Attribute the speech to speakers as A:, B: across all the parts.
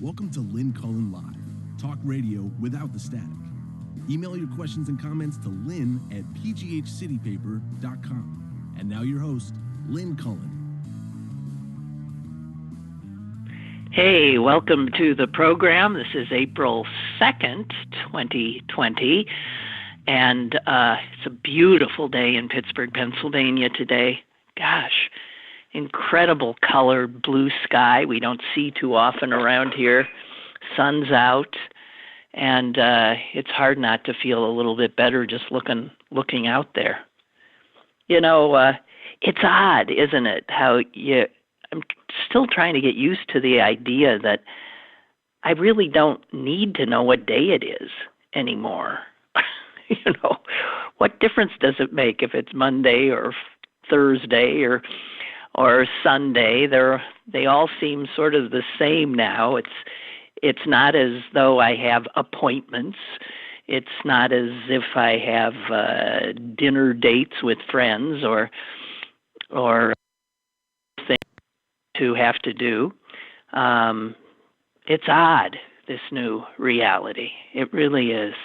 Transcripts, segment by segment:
A: Welcome to Lynn Cullen Live, talk radio without the static. Email your questions and comments to lynn@pghcitypaper.com. And now your host, Lynn Cullen.
B: Hey, welcome to the program. This is April 2nd, 2020, and it's a beautiful day in Pittsburgh, Pennsylvania today. Gosh, incredible colored blue sky. We don't see too often around here. Sun's out, and it's hard not to feel a little bit better just looking out there. You know, it's odd, isn't it, how I'm still trying to get used to the idea that I really don't need to know what day it is anymore. You know, what difference does it make if it's Monday or Thursday or Sunday? They all seem sort of the same now. It's not as though I have appointments. It's not as if I have dinner dates with friends or things to have to do. It's odd, this new reality. It really is.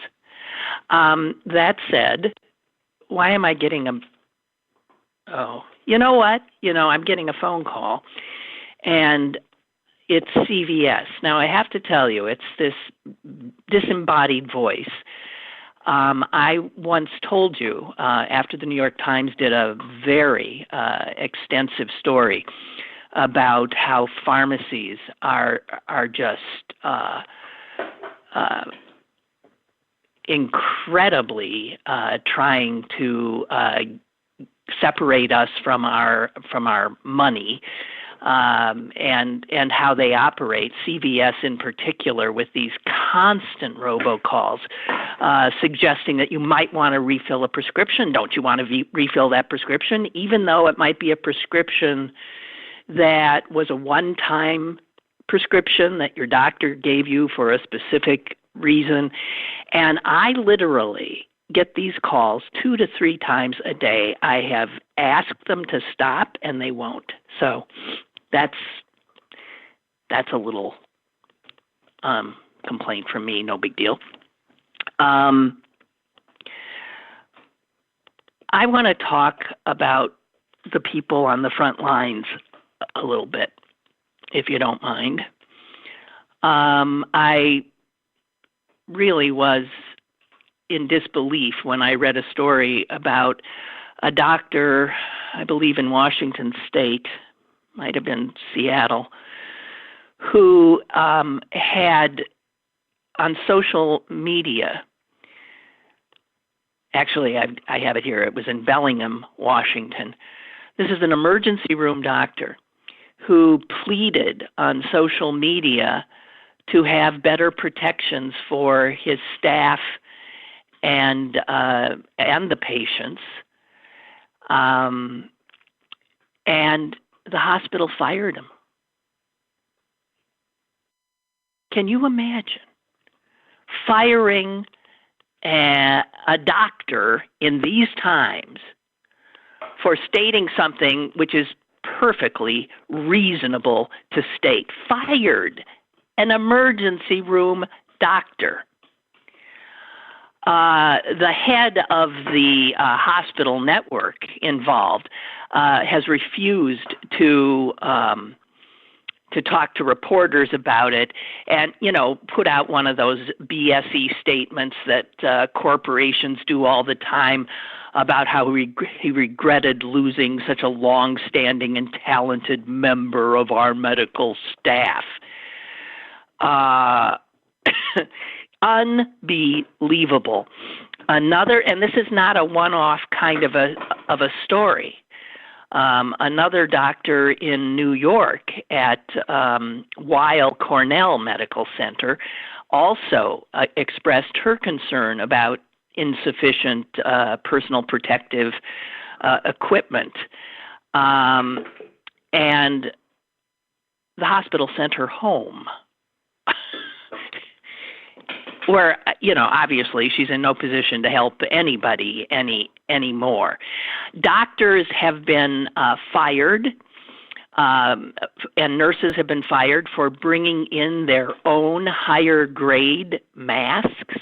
B: That said, why am I getting you know what? I'm getting a phone call, and it's CVS. Now, I have to tell you, it's this disembodied voice. I once told you, after the New York Times did a very extensive story about how pharmacies are just incredibly trying to separate us from our money, and how they operate. CVS in particular, with these constant robocalls suggesting that you might want to refill a prescription. Don't you want to refill that prescription, even though it might be a prescription that was a one-time prescription that your doctor gave you for a specific reason? And I literally get these calls 2 to 3 times a day. I have asked them to stop, and they won't. So that's a little complaint from me. No big deal. I want to talk about the people on the front lines a little bit, if you don't mind. I really was in disbelief when I read a story about a doctor, I believe in Washington State, might have been Seattle, who had on social media, actually I have it here, it was in Bellingham, Washington. This is an emergency room doctor who pleaded on social media to have better protections for his staff and the patients, and the hospital fired him. Can you imagine firing a doctor in these times for stating something which is perfectly reasonable to state? Fired an emergency room doctor. The head of the hospital network involved has refused to talk to reporters about it, and put out one of those BSE statements that corporations do all the time about how he regretted losing such a long-standing and talented member of our medical staff. Unbelievable. Another, and this is not a one-off kind of a story. Another doctor in New York at Weill Cornell Medical Center also expressed her concern about insufficient personal protective equipment, and the hospital sent her home. Where, obviously she's in no position to help anybody anymore. Doctors have been fired And nurses have been fired for bringing in their own higher grade masks.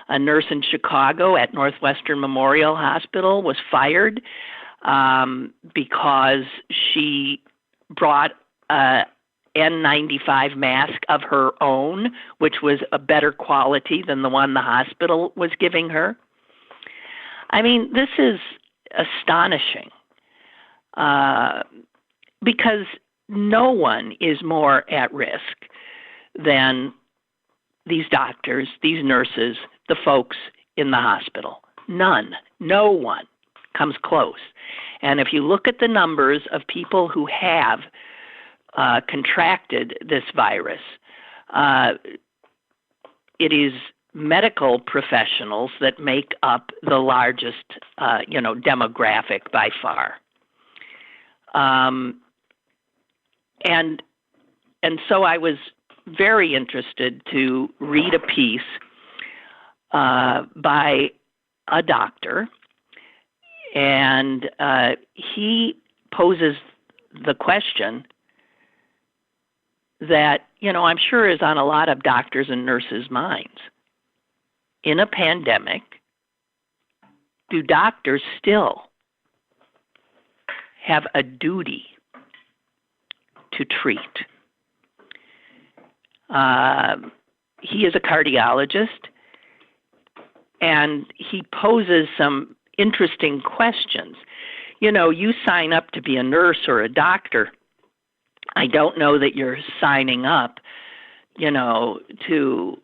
B: A nurse in Chicago at Northwestern Memorial Hospital was fired because she brought a N95 mask of her own, which was a better quality than the one the hospital was giving her. I mean, this is astonishing because no one is more at risk than these doctors, these nurses, the folks in the hospital. None. No one comes close. And if you look at the numbers of people who have contracted this virus, it is medical professionals that make up the largest, demographic by far. And so I was very interested to read a piece by a doctor, and he poses the question that, I'm sure is on a lot of doctors' and nurses' minds. In a pandemic, do doctors still have a duty to treat? He is a cardiologist, and he poses some interesting questions. You sign up to be a nurse or a doctor. I don't know that you're signing up, to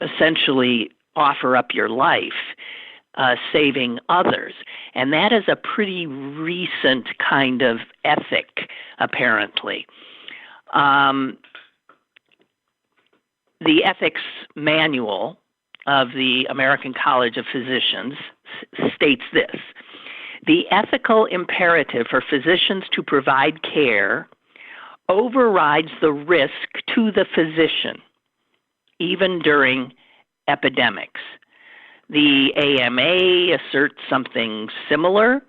B: essentially offer up your life, saving others. And that is a pretty recent kind of ethic, apparently. The ethics manual of the American College of Physicians states this: the ethical imperative for physicians to provide care overrides the risk to the physician, even during epidemics. The AMA asserts something similar.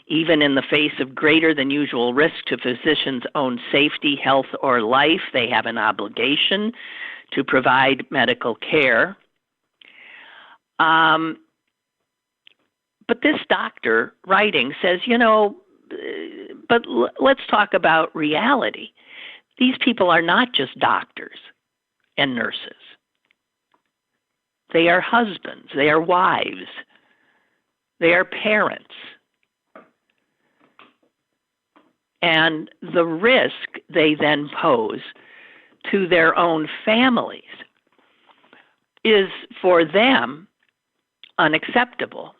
B: Even in the face of greater than usual risk to physicians' own safety, health, or life, they have an obligation to provide medical care. But this doctor writing says, but let's talk about reality. These people are not just doctors and nurses. They are husbands. They are wives. They are parents. And the risk they then pose to their own families is for them unacceptable.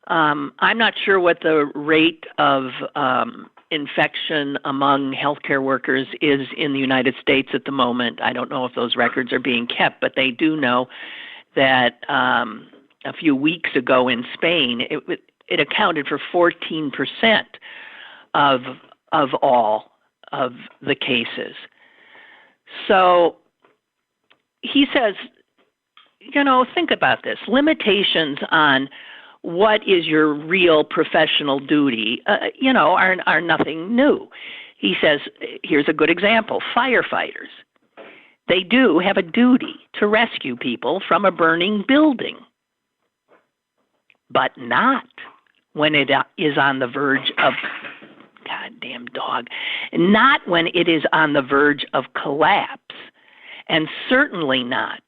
B: I'm not sure what the rate of infection among healthcare workers is in the United States at the moment. I don't know if those records are being kept, but they do know that a few weeks ago in Spain, it accounted for 14% of all of the cases. So he says, think about this. Limitations on what is your real professional duty, are nothing new. He says, here's a good example, firefighters. They do have a duty to rescue people from a burning building, but not when it is on the verge of, goddamn dog, not when it is on the verge of collapse, and certainly not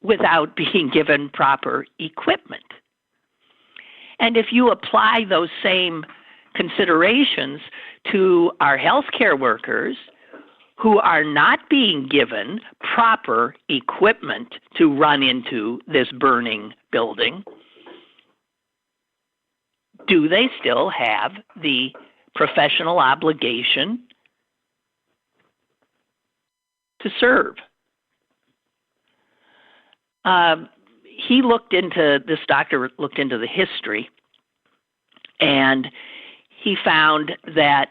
B: without being given proper equipment. And if you apply those same considerations to our healthcare workers who are not being given proper equipment to run into this burning building, do they still have the professional obligation to serve? This doctor looked into the history, and he found that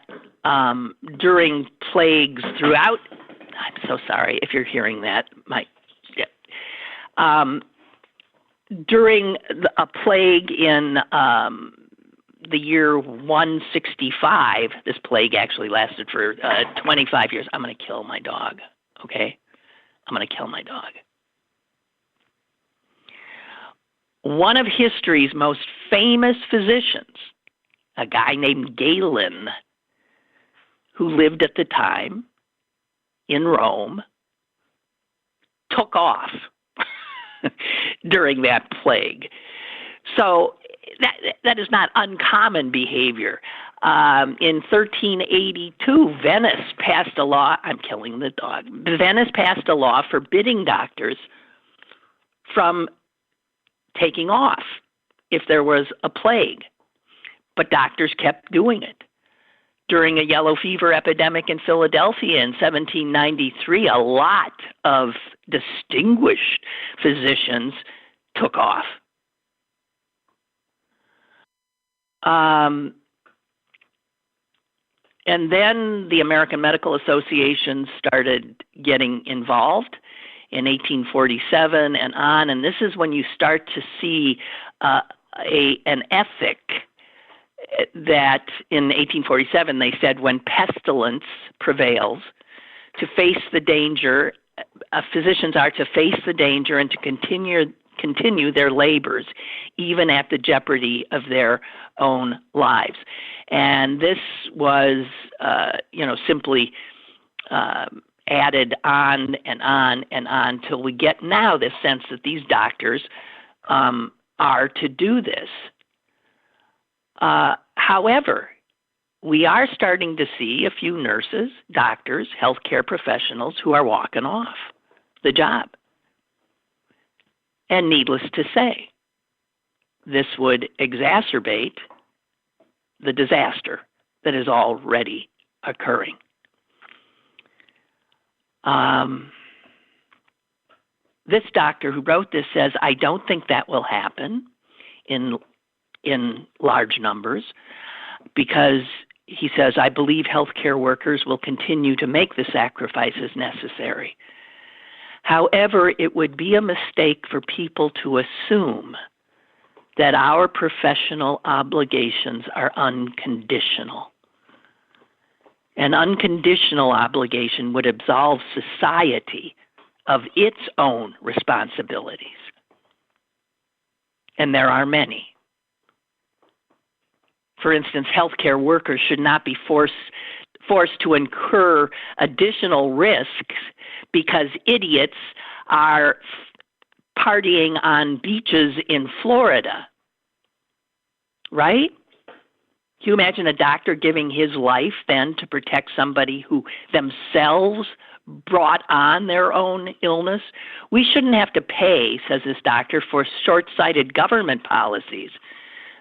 B: during plagues throughout, I'm so sorry if you're hearing that, during a plague in the year 165, this plague actually lasted for 25 years. I'm going to kill my dog, okay? I'm going to kill my dog. One of history's most famous physicians, a guy named Galen, who lived at the time in Rome, took off during that plague. So that is not uncommon behavior. In 1382, Venice passed a law. I'm killing the dog. Venice passed a law forbidding doctors from taking off if there was a plague, but doctors kept doing it. During a yellow fever epidemic in Philadelphia in 1793, a lot of distinguished physicians took off. And then the American Medical Association started getting involved in 1847 and on, and this is when you start to see an ethic that in 1847 they said when pestilence prevails, to face the danger, physicians are to face the danger and to continue their labors, even at the jeopardy of their own lives. And this was, simply added on and on and on till we get now this sense that these doctors are to do this. However, we are starting to see a few nurses, doctors, healthcare professionals who are walking off the job. And needless to say, this would exacerbate the disaster that is already occurring. This doctor who wrote this says, I don't think that will happen in large numbers, because he says, I believe healthcare workers will continue to make the sacrifices necessary. However, it would be a mistake for people to assume that our professional obligations are unconditional. An unconditional obligation would absolve society of its own responsibilities. And there are many. For instance, healthcare workers should not be forced to incur additional risks because idiots are partying on beaches in Florida. Right? Can you imagine a doctor giving his life then to protect somebody who themselves brought on their own illness? We shouldn't have to pay, says this doctor, for short-sighted government policies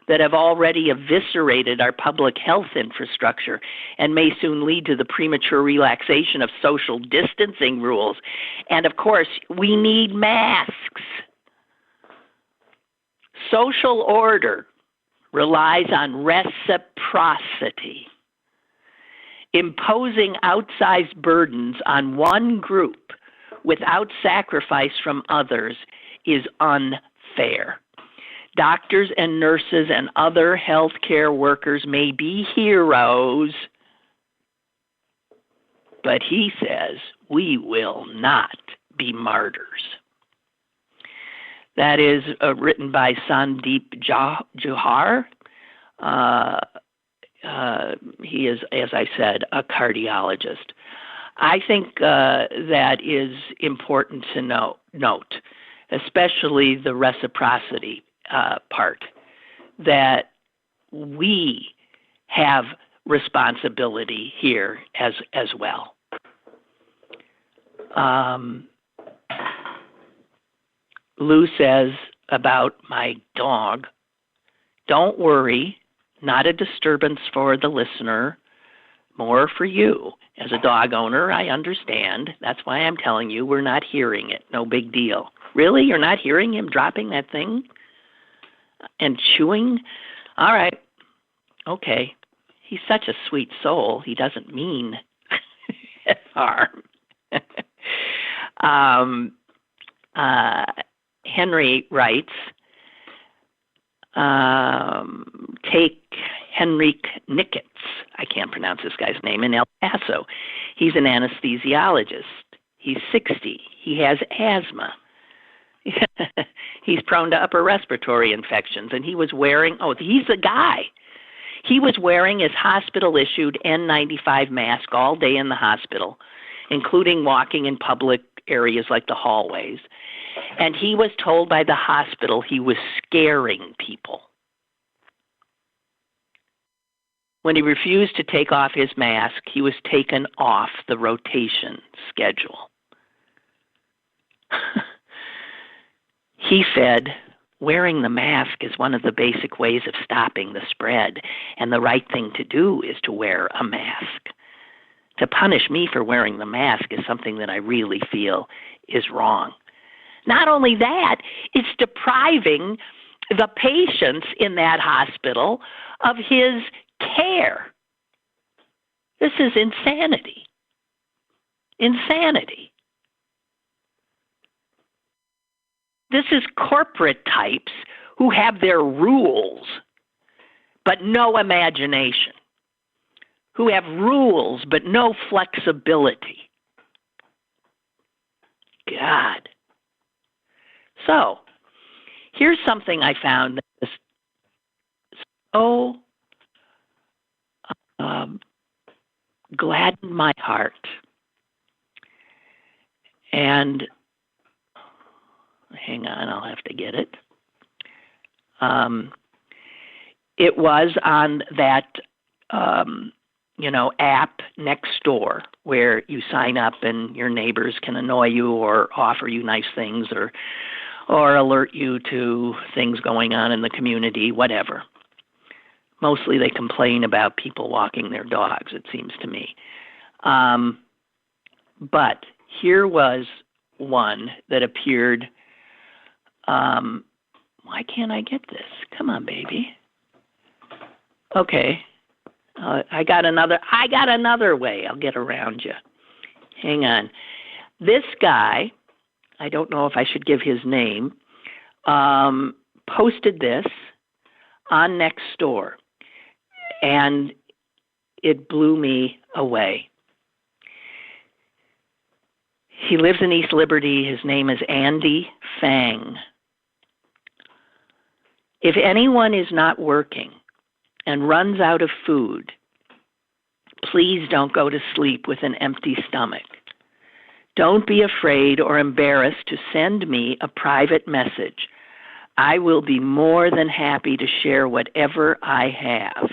B: that have already eviscerated our public health infrastructure and may soon lead to the premature relaxation of social distancing rules. And of course, we need masks. Social order relies on reciprocity. Imposing outsized burdens on one group without sacrifice from others is unfair. Doctors and nurses and other healthcare workers may be heroes, but he says we will not be martyrs. That is written by Sandeep Johar. He is, as I said, a cardiologist. I think that is important to note, especially the reciprocity part, that we have responsibility here as well. Lou says about my dog, don't worry, not a disturbance for the listener, more for you. As a dog owner, I understand. That's why I'm telling you we're not hearing it. No big deal. Really? You're not hearing him dropping that thing and chewing? All right. Okay. He's such a sweet soul. He doesn't mean harm. Henry writes, take Henrik Nicketts. I can't pronounce this guy's name, in El Paso. He's an anesthesiologist. He's 60. He has asthma. He's prone to upper respiratory infections, and he was wearing, he's the guy. He was wearing his hospital-issued N95 mask all day in the hospital, including walking in public areas like the hallways. And he was told by the hospital he was scaring people. When he refused to take off his mask, he was taken off the rotation schedule. He said, wearing the mask is one of the basic ways of stopping the spread, and the right thing to do is to wear a mask. To punish me for wearing the mask is something that I really feel is wrong. Not only that, it's depriving the patients in that hospital of his care. This is insanity. Insanity. This is corporate types who have their rules, but no imagination, who have rules, but no flexibility. God. So, here's something I found that is so gladdened my heart. And hang on, I'll have to get it. It was on that, app next door where you sign up and your neighbors can annoy you or offer you nice things or alert you to things going on in the community, whatever. Mostly they complain about people walking their dogs, it seems to me. But here was one that appeared. Why can't I get this? Come on, baby. Okay. I got another way I'll get around you. Hang on. This guy, I don't know if I should give his name, posted this on Nextdoor, and it blew me away. He lives in East Liberty. His name is Andy Fang. If anyone is not working and runs out of food, please don't go to sleep with an empty stomach. Don't be afraid or embarrassed to send me a private message. I will be more than happy to share whatever I have.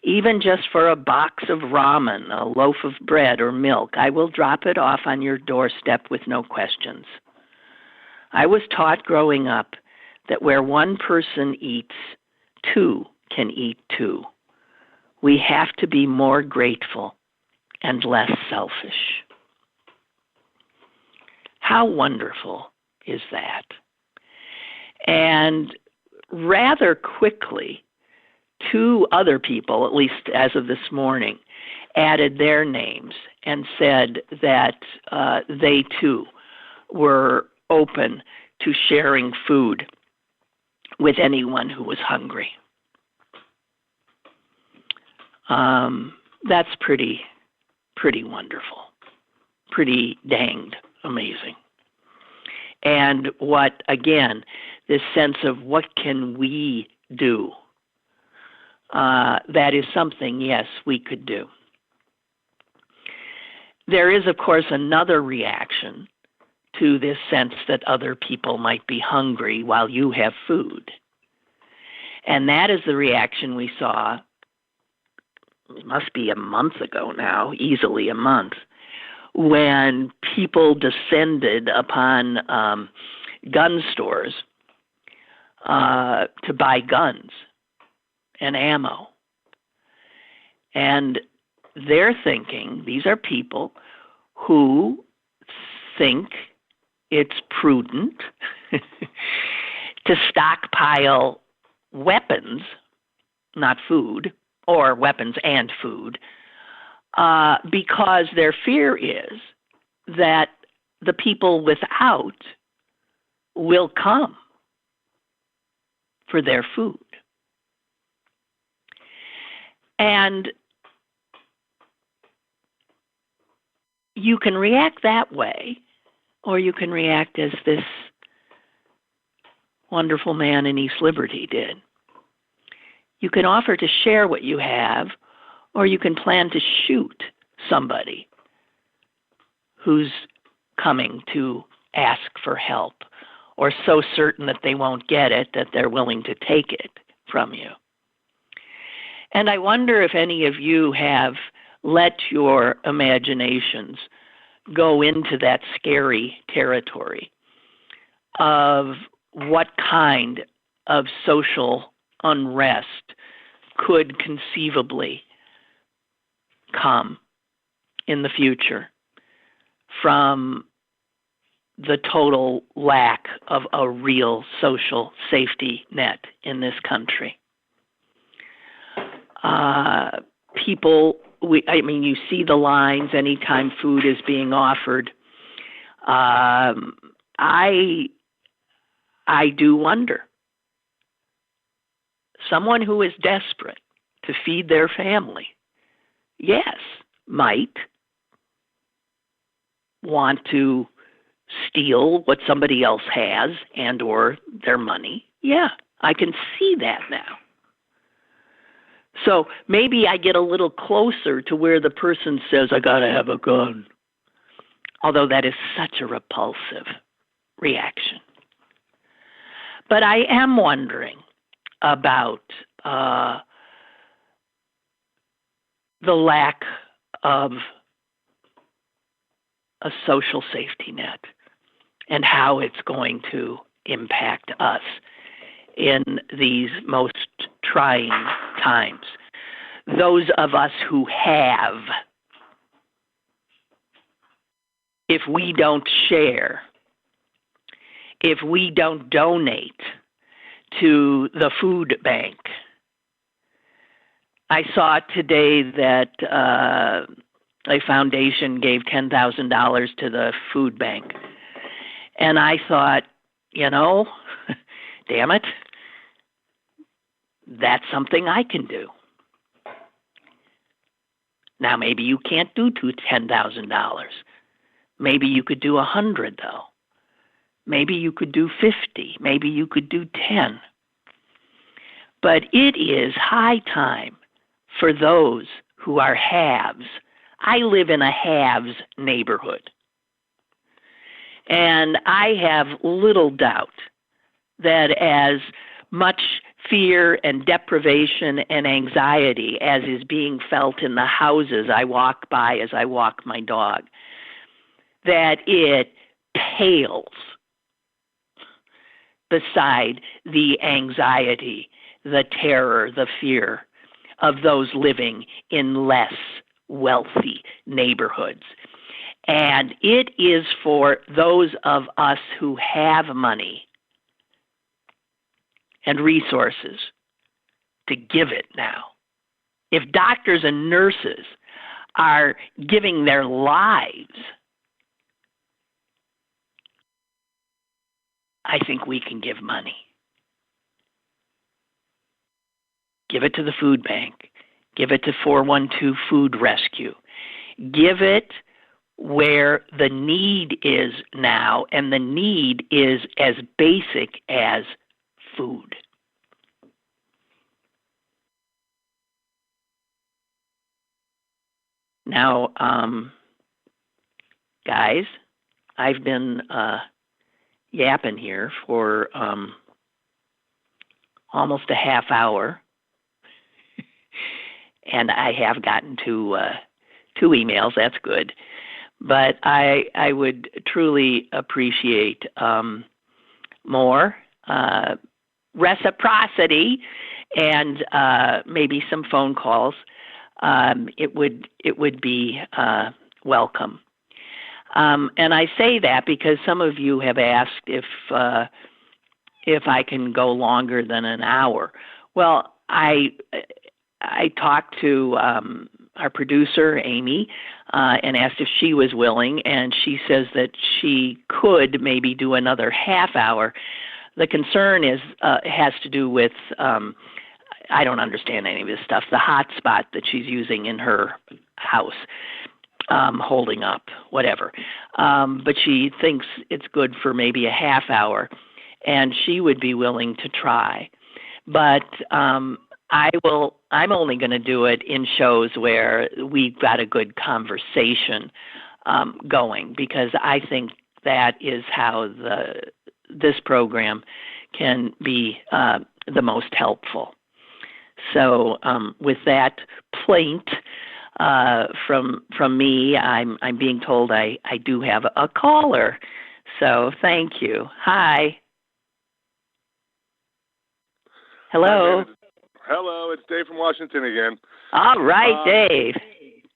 B: Even just for a box of ramen, a loaf of bread or milk, I will drop it off on your doorstep with no questions. I was taught growing up that where one person eats, two can eat too. We have to be more grateful and less selfish. How wonderful is that? And rather quickly, two other people, at least as of this morning, added their names and said that they too were open to sharing food with anyone who was hungry. That's pretty wonderful, pretty danged amazing. And what, again, this sense of what can we do? That is something, yes, we could do. There is, of course, another reaction to this sense that other people might be hungry while you have food. And that is the reaction we saw, it must be a month ago now, easily a month, when people descended upon gun stores to buy guns and ammo. And they're thinking, these are people who think it's prudent to stockpile weapons, not food, or weapons and food, because their fear is that the people without will come for their food. And you can react that way, or you can react as this wonderful man in East Liberty did. You can offer to share what you have, or you can plan to shoot somebody who's coming to ask for help, or so certain that they won't get it that they're willing to take it from you. And I wonder if any of you have let your imaginations go into that scary territory of what kind of social unrest could conceivably come in the future from the total lack of a real social safety net in this country. You see the lines anytime food is being offered. I do wonder. Someone who is desperate to feed their family, yes, might want to steal what somebody else has and or their money. Yeah, I can see that now. So maybe I get a little closer to where the person says, I got to have a gun. Although that is such a repulsive reaction. But I am wondering about the lack of a social safety net and how it's going to impact us in these most trying times. Those of us who have, if we don't share, if we don't donate to the food bank. I saw today that a foundation gave $10,000 to the food bank. And I thought, damn it, that's something I can do. Now, maybe you can't do $10,000. Maybe you could do 100, though. Maybe you could do 50. Maybe you could do 10. But it is high time for those who are haves. I live in a haves neighborhood. And I have little doubt that as much fear and deprivation and anxiety as is being felt in the houses I walk by as I walk my dog, that it pales beside the anxiety, the terror, the fear of those living in less wealthy neighborhoods. And it is for those of us who have money and resources to give it now. If doctors and nurses are giving their lives, I think we can give money. Give it to the food bank. Give it to 412 Food Rescue. Give it where the need is now, and the need is as basic as food. Now, guys, I've been yapping here for almost a half hour, and I have gotten to 2 emails. That's good. But I would truly appreciate more reciprocity and maybe some phone calls. It would be welcome. And I say that because some of you have asked if I can go longer than an hour. Well, I talked to our producer, Amy, and asked if she was willing, and she says that she could maybe do another half hour. The concern has to do with I don't understand any of this stuff. The hotspot that she's using in her house, holding up, whatever. But she thinks it's good for maybe a half hour, and she would be willing to try. But I'm only going to do it in shows where we've got a good conversation going, because I think that is how this program can be the most helpful. So with that plaint from me, I'm being told I do have a caller. So thank you. Hi. Hello.
C: Hello, it's Dave from Washington again.
B: All right, Dave.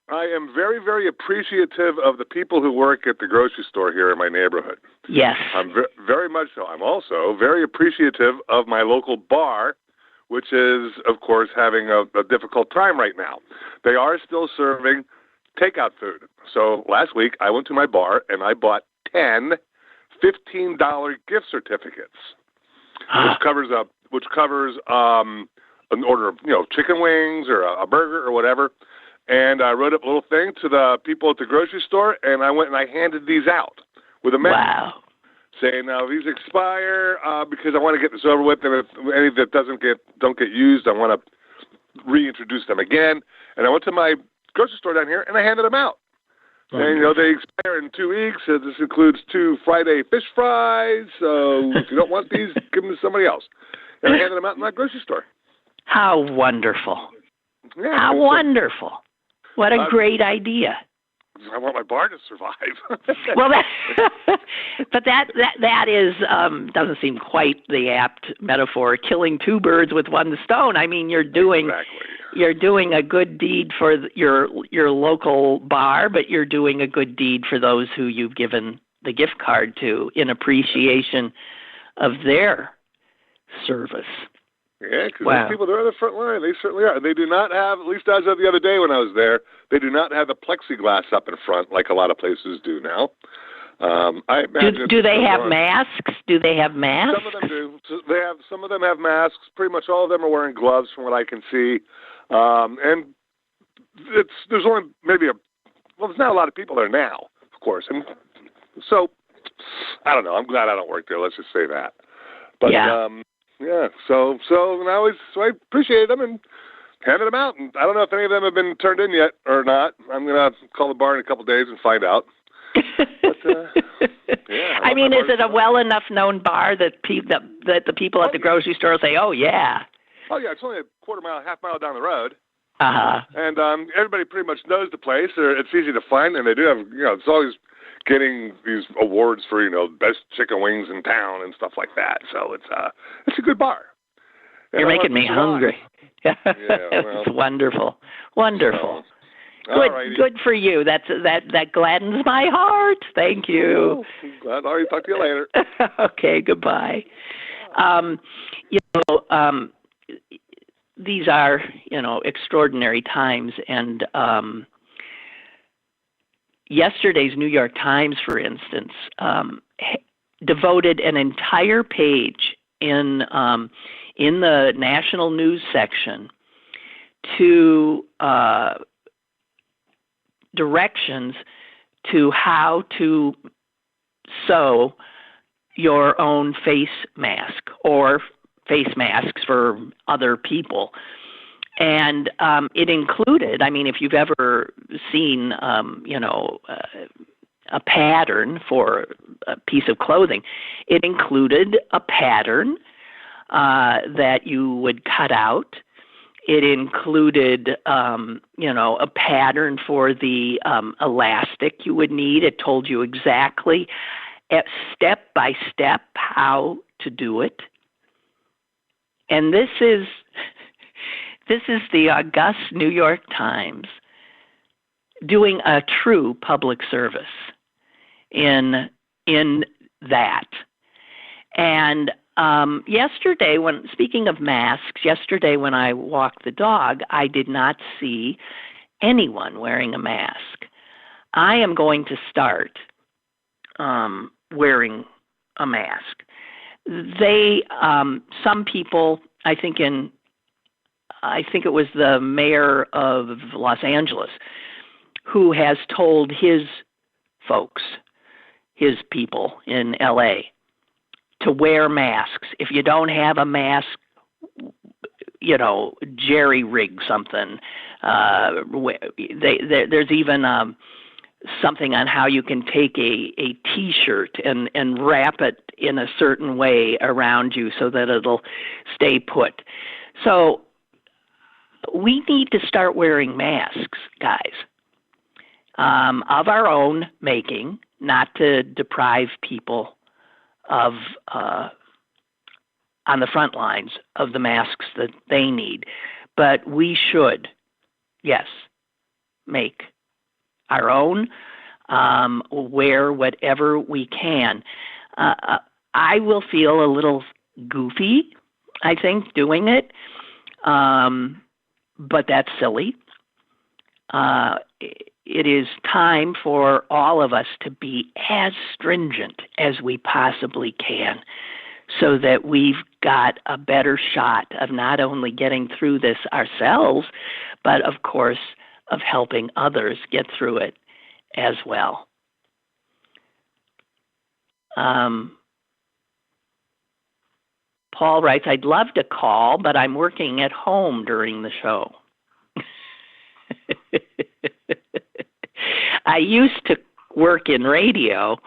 C: I am very, very appreciative of the people who work at the grocery store here in my neighborhood.
B: Yes.
C: I'm very much so. I'm also very appreciative of my local bar, which is, of course, having a difficult time right now. They are still serving takeout food. So last week, I went to my bar and I bought 10 $15 gift certificates, which covers an order of chicken wings or a burger or whatever. And I wrote up a little thing to the people at the grocery store, and I went and I handed these out with a message.
B: Wow.
C: Saying, now these expire because I want to get this over with, and if any that don't get used, I want to reintroduce them again. And I went to my grocery store down here, and I handed them out. And, they expire in 2 weeks. So this includes 2 Friday fish fries. So if you don't want these, give them to somebody else. And I handed them out in my grocery store.
B: How wonderful.
C: Yeah,
B: How wonderful. What a great idea.
C: I want my bar to survive.
B: Well, that is doesn't seem quite the apt metaphor. Killing 2 birds with 1 stone. I mean, you're doing a good deed for your local bar, but you're doing a good deed for those who you've given the gift card to in appreciation of their service.
C: Yeah, because those people, they're on the front line. They certainly are. They do not have, at least as of the other day when I was there, they do not have the plexiglass up in front like a lot of places do now. I imagine
B: do they have masks? Do they have masks?
C: Some of them do. Some of them have masks. Pretty much all of them are wearing gloves from what I can see. And there's only maybe there's not a lot of people there now, of course. And so, I don't know. I'm glad I don't work there. Let's just say that. But, yeah, so I appreciate them and handed them out. And I don't know if any of them have been turned in yet or not. I'm going to call the bar in a couple of days and find out. But,
B: I mean, is it a well enough known bar that the people at the grocery store say, "Oh yeah"?
C: Oh yeah, it's only a half mile down the road.
B: Uh-huh.
C: And everybody pretty much knows the place. It's easy to find, and they do have it's always getting these awards for best chicken wings in town and stuff like that. So it's a good bar.
B: You're making me hungry. It's wonderful. Good for you. That gladdens my heart. Thank you.
C: Glad. I'll talk to you later.
B: Okay. Goodbye. These are extraordinary times, and yesterday's New York Times, for instance, devoted an entire page in the national news section to directions to how to sew your own face mask or face masks for other people. And it included, if you've ever seen, a pattern for a piece of clothing, it included a pattern that you would cut out. It included, a pattern for the elastic you would need. It told you exactly, step by step, how to do it. And this is the august New York Times doing a true public service in that. And yesterday, speaking of masks, when I walked the dog, I did not see anyone wearing a mask. I am going to start wearing a mask. Some people, I think in I think it was the mayor of Los Angeles, who has told his folks, his people in LA, to wear masks. If you don't have a mask, jerry-rig something. There's even something on how you can take a T-shirt and wrap it in a certain way around you so that it'll stay put. So we need to start wearing masks, guys, of our own making, not to deprive people of on the front lines of the masks that they need. But we should, yes, make our own, wear whatever we can. I will feel a little goofy, I think, doing it, but that's silly. It is time for all of us to be as stringent as we possibly can so that we've got a better shot of not only getting through this ourselves, but, of course, of helping others get through it as well. Paul writes, I'd love to call, but I'm working at home during the show. I used to work in radio,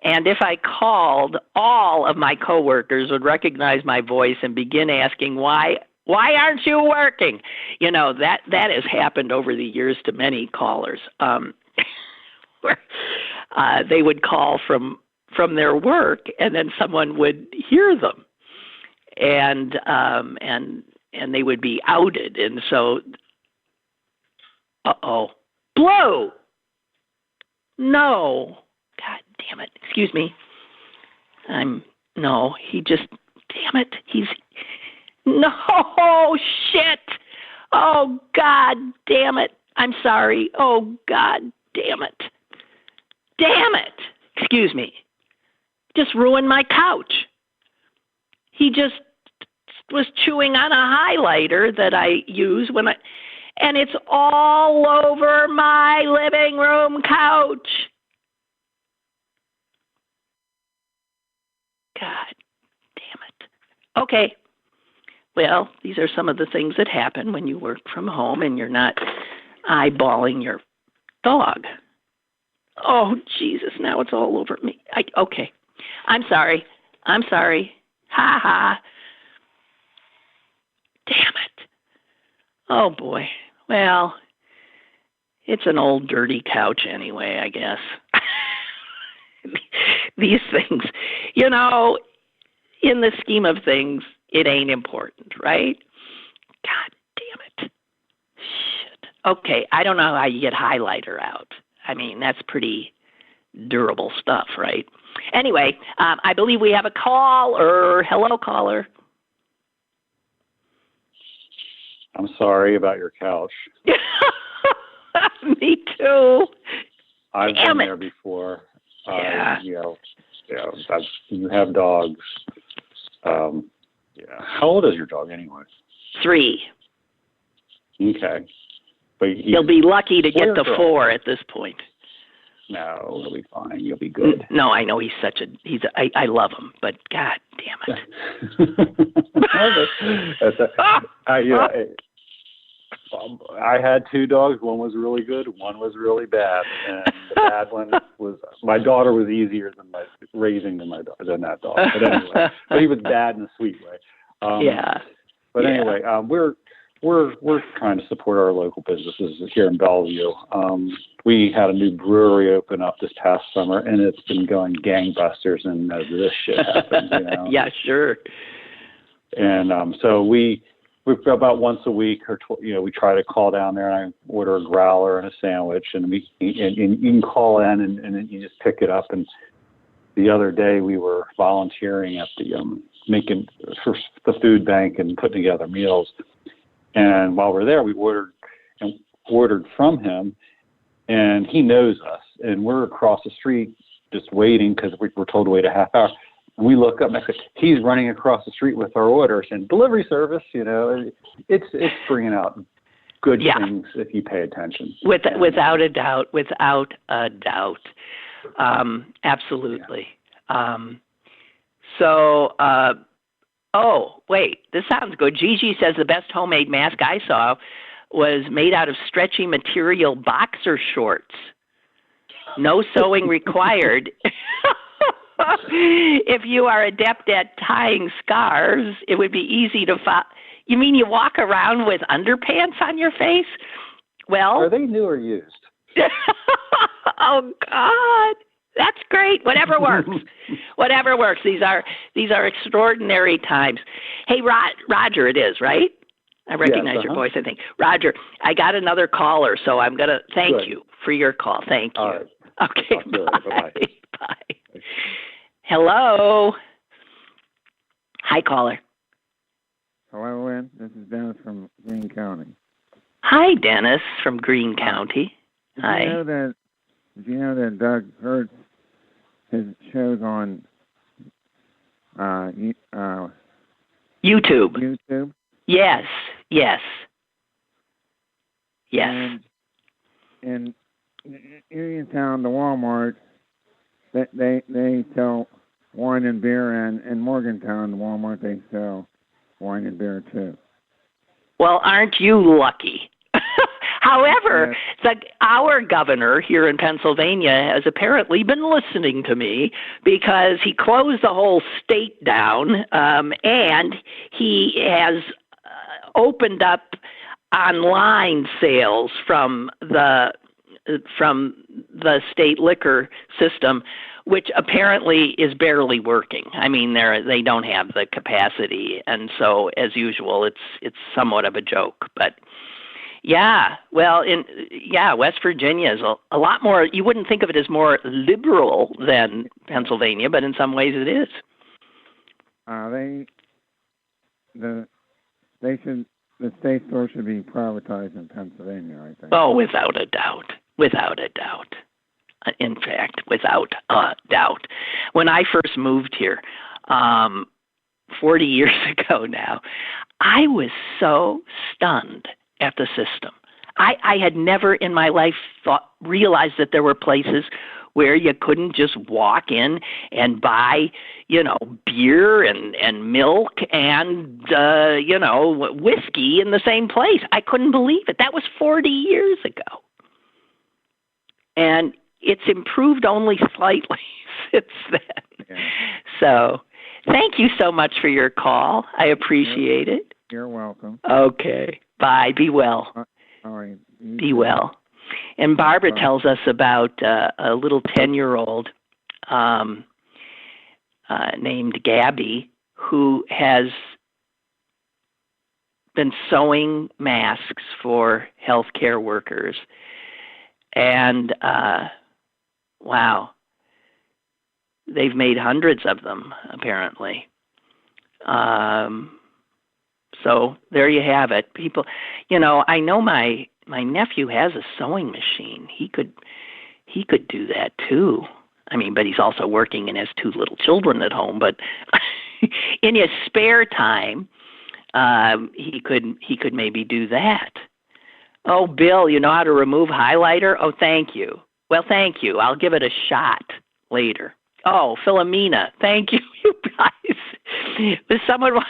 B: and if I called, all of my coworkers would recognize my voice and begin asking, why aren't you working? That has happened over the years to many callers. Where they would call from their work, and then someone would hear them, and they would be outed, and so, Blue! No. God damn it. Excuse me. Damn it. No, shit. Oh, God damn it. I'm sorry. Oh, God damn it. Damn it. Excuse me. Just ruined my couch. He just was chewing on a highlighter that I use and it's all over my living room couch. God damn it. Okay. Well, these are some of the things that happen when you work from home and you're not eyeballing your dog. Oh, Jesus, now it's all over me. Okay. I'm sorry. Ha ha. Damn it. Oh, boy. Well, it's an old dirty couch anyway, I guess. These things, in the scheme of things, it ain't important, right? God damn it. Shit. Okay, I don't know how you get highlighter out. I mean, that's pretty durable stuff, right? Anyway, I believe we have a caller. Hello, caller.
D: I'm sorry about your couch.
B: Me too.
D: I've been there before.
B: Yeah.
D: You have dogs. How old is your dog anyway?
B: 3.
D: Okay. But
B: he'll be lucky to get to 4 at this point.
D: No, he'll be fine. You'll be good.
B: No, I know I love him, but God damn it.
D: I had 2 dogs. One was really good. One was really bad. And the bad one was, my daughter was easier than raising than that dog. But anyway, he was bad in a sweet way. Anyway, we're trying to support our local businesses here in Bellevue. We had a new brewery open up this past summer, and it's been going gangbusters, and this shit happens.
B: Yeah, sure.
D: And so we've about once a week, or we try to call down there, and I order a growler and a sandwich, and you can call in, and then you just pick it up. And the other day we were volunteering at the making for the food bank and putting together meals. And while we're there, we ordered from him, and he knows us, and we're across the street just waiting because we're told to wait a half hour. And we look up and I said, he's running across the street with our order saying, delivery service, you know. It's bringing out good things if you pay attention.
B: Without a doubt. Absolutely. Yeah. Oh, wait, this sounds good. Gigi says the best homemade mask I saw was made out of stretchy material boxer shorts. No sewing required. If you are adept at tying scarves, it would be easy to follow. You mean you walk around with underpants on your face? Well,
D: are they new or used?
B: Oh, God. That's great. Whatever works. Whatever works. These are extraordinary times. Hey, Roger, it is, right? I recognize your voice, I think. Roger, I got another caller, so I'm going to thank you for your call. Thank you.
D: All right.
B: Okay, bye. Bye. Hello. Hi, caller.
E: Hello, Lynn. This is Dennis from Greene County.
B: Hi, Dennis from Greene County. Hi.
E: Did you know that Doug Hertz, his shows on
B: YouTube? Yes.
E: And in Uniontown, the Walmart, they sell wine and beer, and in Morgantown, the Walmart, they sell wine and beer too.
B: Well, aren't you lucky? However, our governor here in Pennsylvania has apparently been listening to me because he closed the whole state down, and he has opened up online sales from the state liquor system, which apparently is barely working. I mean, they don't have the capacity, and so as usual, it's somewhat of a joke. But yeah, well, West Virginia is a lot more. You wouldn't think of it as more liberal than Pennsylvania, but in some ways it is.
E: The state store should be privatized in Pennsylvania, I think.
B: Oh, without a doubt. In fact, without a doubt. When I first moved here, 40 years ago now, I was so stunned at the system. I had never in my life realized that there were places where you couldn't just walk in and buy, beer and milk and, whiskey in the same place. I couldn't believe it. That was 40 years ago. And it's improved only slightly since then. Yeah. So thank you so much for your call. I appreciate it.
E: You're welcome.
B: Okay. Bye. Be well.
E: All right.
B: Be well. And Barbara tells us about a little 10-year-old named Gabby who has been sewing masks for healthcare workers. And, wow, they've made hundreds of them, apparently. So there you have it. People, I know my nephew has a sewing machine. He could do that too. I mean, but he's also working and has two little children at home. But in his spare time, he could maybe do that. Oh, Bill, you know how to remove highlighter? Oh, thank you. Well, thank you. I'll give it a shot later. Oh, Philomena, thank you, you guys. Was someone,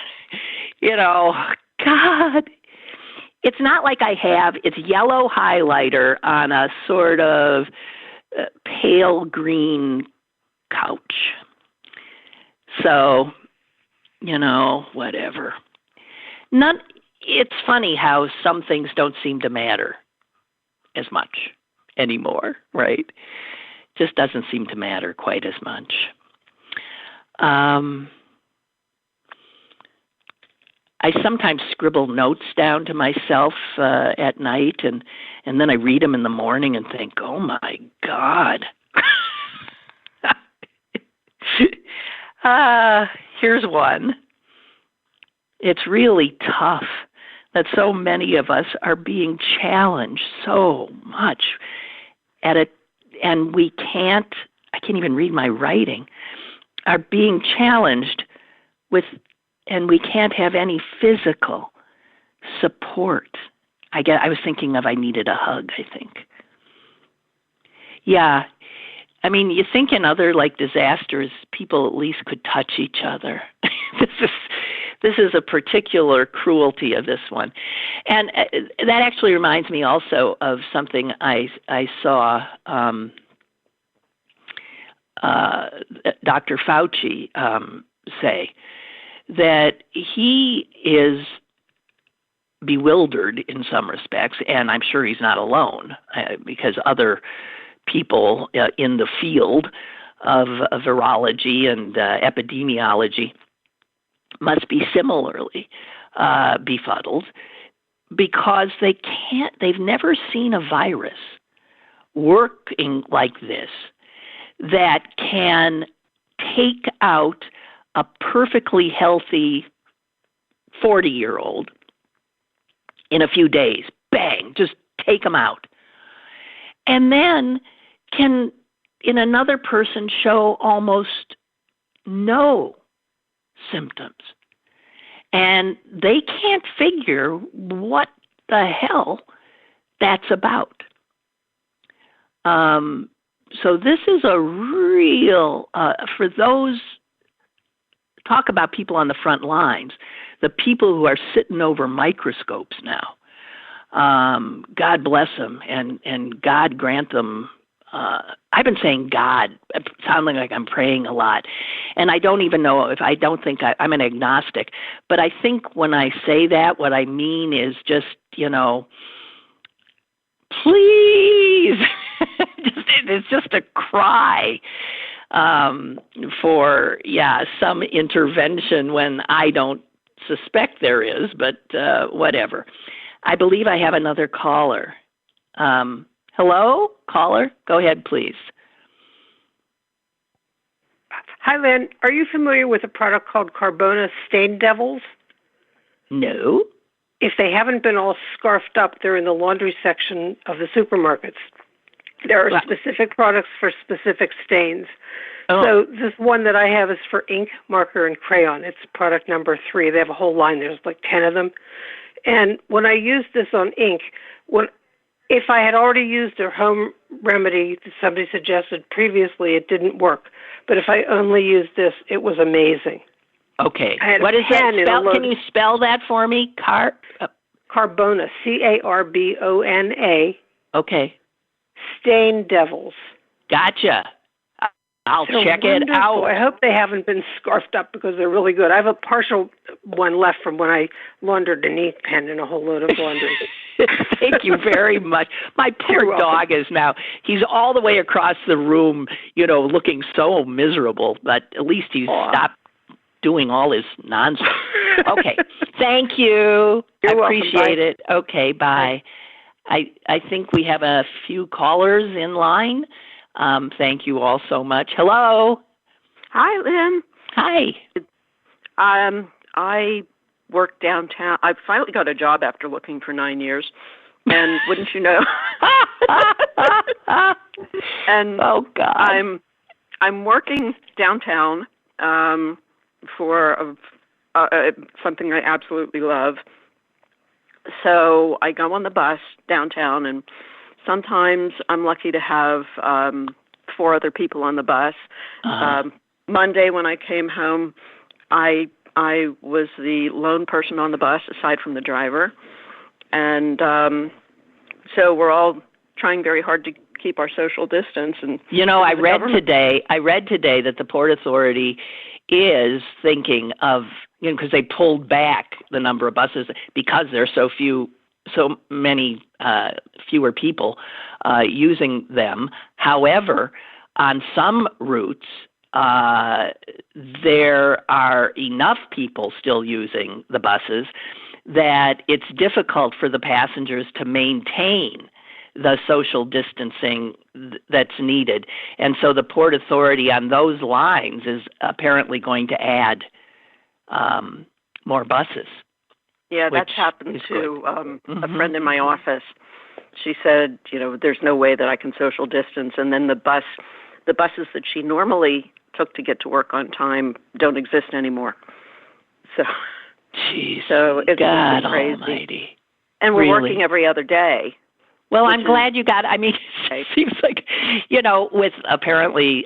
B: God. It's not like it's yellow highlighter on a sort of pale green couch. So, whatever. It's funny how some things don't seem to matter as much anymore, right? Just doesn't seem to matter quite as much. I sometimes scribble notes down to myself at night, and then I read them in the morning and think, oh, my God. Here's one. It's really tough that so many of us are being challenged so much and I can't even read my writing. are being challenged with, and we can't have any physical support. I was thinking of I needed a hug, I think. Yeah. I mean, you think in other like disasters, people at least could touch each other. This is a particular cruelty of this one. And that actually reminds me also of something I saw Dr. Fauci say, that he is bewildered in some respects, and I'm sure he's not alone, because other people in the field of virology and epidemiology must be similarly befuddled, because they've never seen a virus working like this that can take out a perfectly healthy 40-year-old in a few days. Bang, just take them out. And then can, in another person, show almost no symptoms. And they can't figure what the hell that's about. So this is a real, for those, talk about people on the front lines, the people who are sitting over microscopes now. God bless them, and God grant them. I've been saying God, sounding like I'm praying a lot. And I don't even know if I don't think I'm an agnostic. But I think when I say that, what I mean is just, please. It's just a cry for, some intervention when I don't suspect there is, but whatever. I believe I have another caller. Hello, caller? Go ahead, please.
F: Hi, Lynn. Are you familiar with a product called Carbona Stain Devils?
B: No.
F: If they haven't been all scarfed up, they're in the laundry section of the supermarkets. There are specific products for specific stains. Oh. So this one that I have is for ink, marker, and crayon. It's product number 3. They have a whole line. There's like 10 of them. And when I used this on ink, if I had already used a home remedy that somebody suggested previously, it didn't work. But if I only used this, it was amazing.
B: Okay. What is that? Can you spell that for me?
F: Carbona, Carbona.
B: Okay.
F: Stain Devils.
B: Gotcha. I'll check it out.
F: I hope they haven't been scarfed up because they're really good. I have a partial one left from when I laundered an ink pen and a whole load of laundry.
B: Thank you very much. My poor dog he's all the way across the room, looking so miserable, but at least he's stopped doing all his nonsense. Okay. Thank you. I appreciate it. Okay, bye. I think we have a few callers in line. Thank you all so much. Hello.
G: Hi, Lynn.
B: Hi.
G: I work downtown. I finally got a job after looking for 9 years, and wouldn't you know? And
B: oh God,
G: I'm working downtown for something I absolutely love. So I go on the bus downtown, and sometimes I'm lucky to have 4 other people on the bus. Monday when I came home, I was the lone person on the bus aside from the driver. And so we're all trying very hard to keep our social distance. And
B: I read today that the Port Authority is thinking of, because they pulled back the number of buses because there's so many fewer people using them. However, on some routes, there are enough people still using the buses that it's difficult for the passengers to maintain the social distancing that's needed. And so the Port Authority on those lines is apparently going to add more buses.
G: Yeah, that's happened to a friend in my office. She said, there's no way that I can social distance. And then the buses that she normally took to get to work on time don't exist anymore. So,
B: jeez,
G: it's
B: God
G: crazy.
B: Almighty.
G: And we're
B: Really?
G: working every other day.
B: Well, I'm glad you got, it seems like, with apparently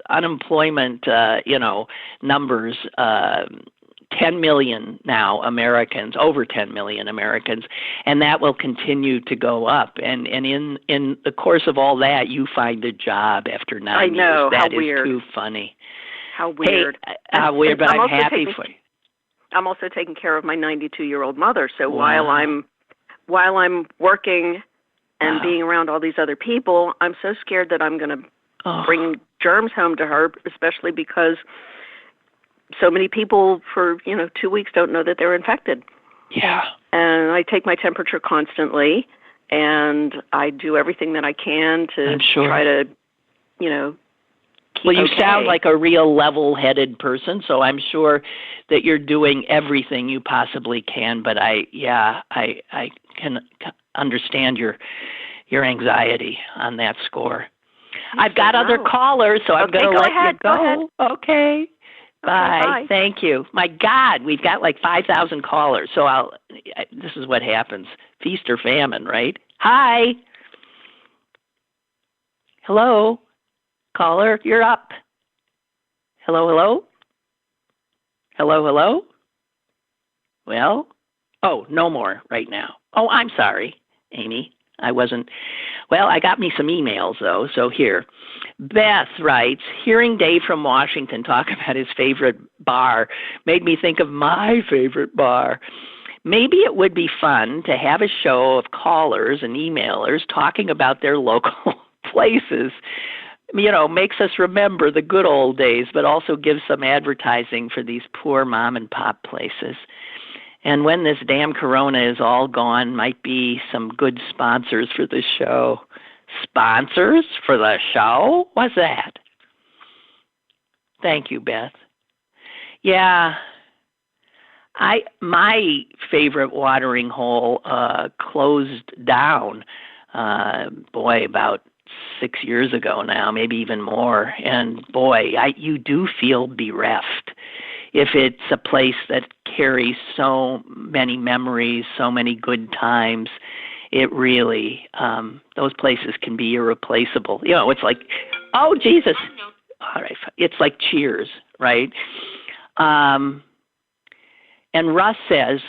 B: unemployment, numbers, 10 million now Americans, over 10 million Americans, and that will continue to go up. And in the course of all that, you find a job after 9 years.
G: I know,
B: That
G: how
B: is
G: weird.
B: Too funny.
G: How weird.
B: Hey, how weird, but I'm happy for you.
G: I'm also taking care of my 92-year-old mother, so
B: Wow.
G: while I'm working and being around all these other people, I'm so scared that I'm going to bring germs home to her, especially because so many people for, 2 weeks don't know that they're infected.
B: Yeah.
G: And I take my temperature constantly, and I do everything that I can to try to, keep
B: Well, you
G: okay.
B: sound like a real level-headed person, so I'm sure that you're doing everything you possibly can, but I can understand your anxiety on that score. I've got other callers, so I'm going to let you go. Okay. Bye. Thank you. My God, we've got like 5,000 callers, so this is what happens. Feast or famine, right? Hi. Hello. Caller, you're up. Hello, hello? Hello, hello? Well, no more right now. Oh, I'm sorry, Amy. I got me some emails, though, so here. Beth writes, hearing Dave from Washington talk about his favorite bar made me think of my favorite bar. Maybe it would be fun to have a show of callers and emailers talking about their local places. Makes us remember the good old days, but also gives some advertising for these poor mom and pop places. And when this damn corona is all gone, might be some good sponsors for the show. Sponsors for the show? What's that? Thank you, Beth. Yeah. My favorite watering hole closed down, about 6 years ago now, maybe even more. And you do feel bereft if it's a place that carries so many memories, so many good times. It really, those places can be irreplaceable. It's like, oh, Jesus. All right. It's like Cheers, right? And Russ says,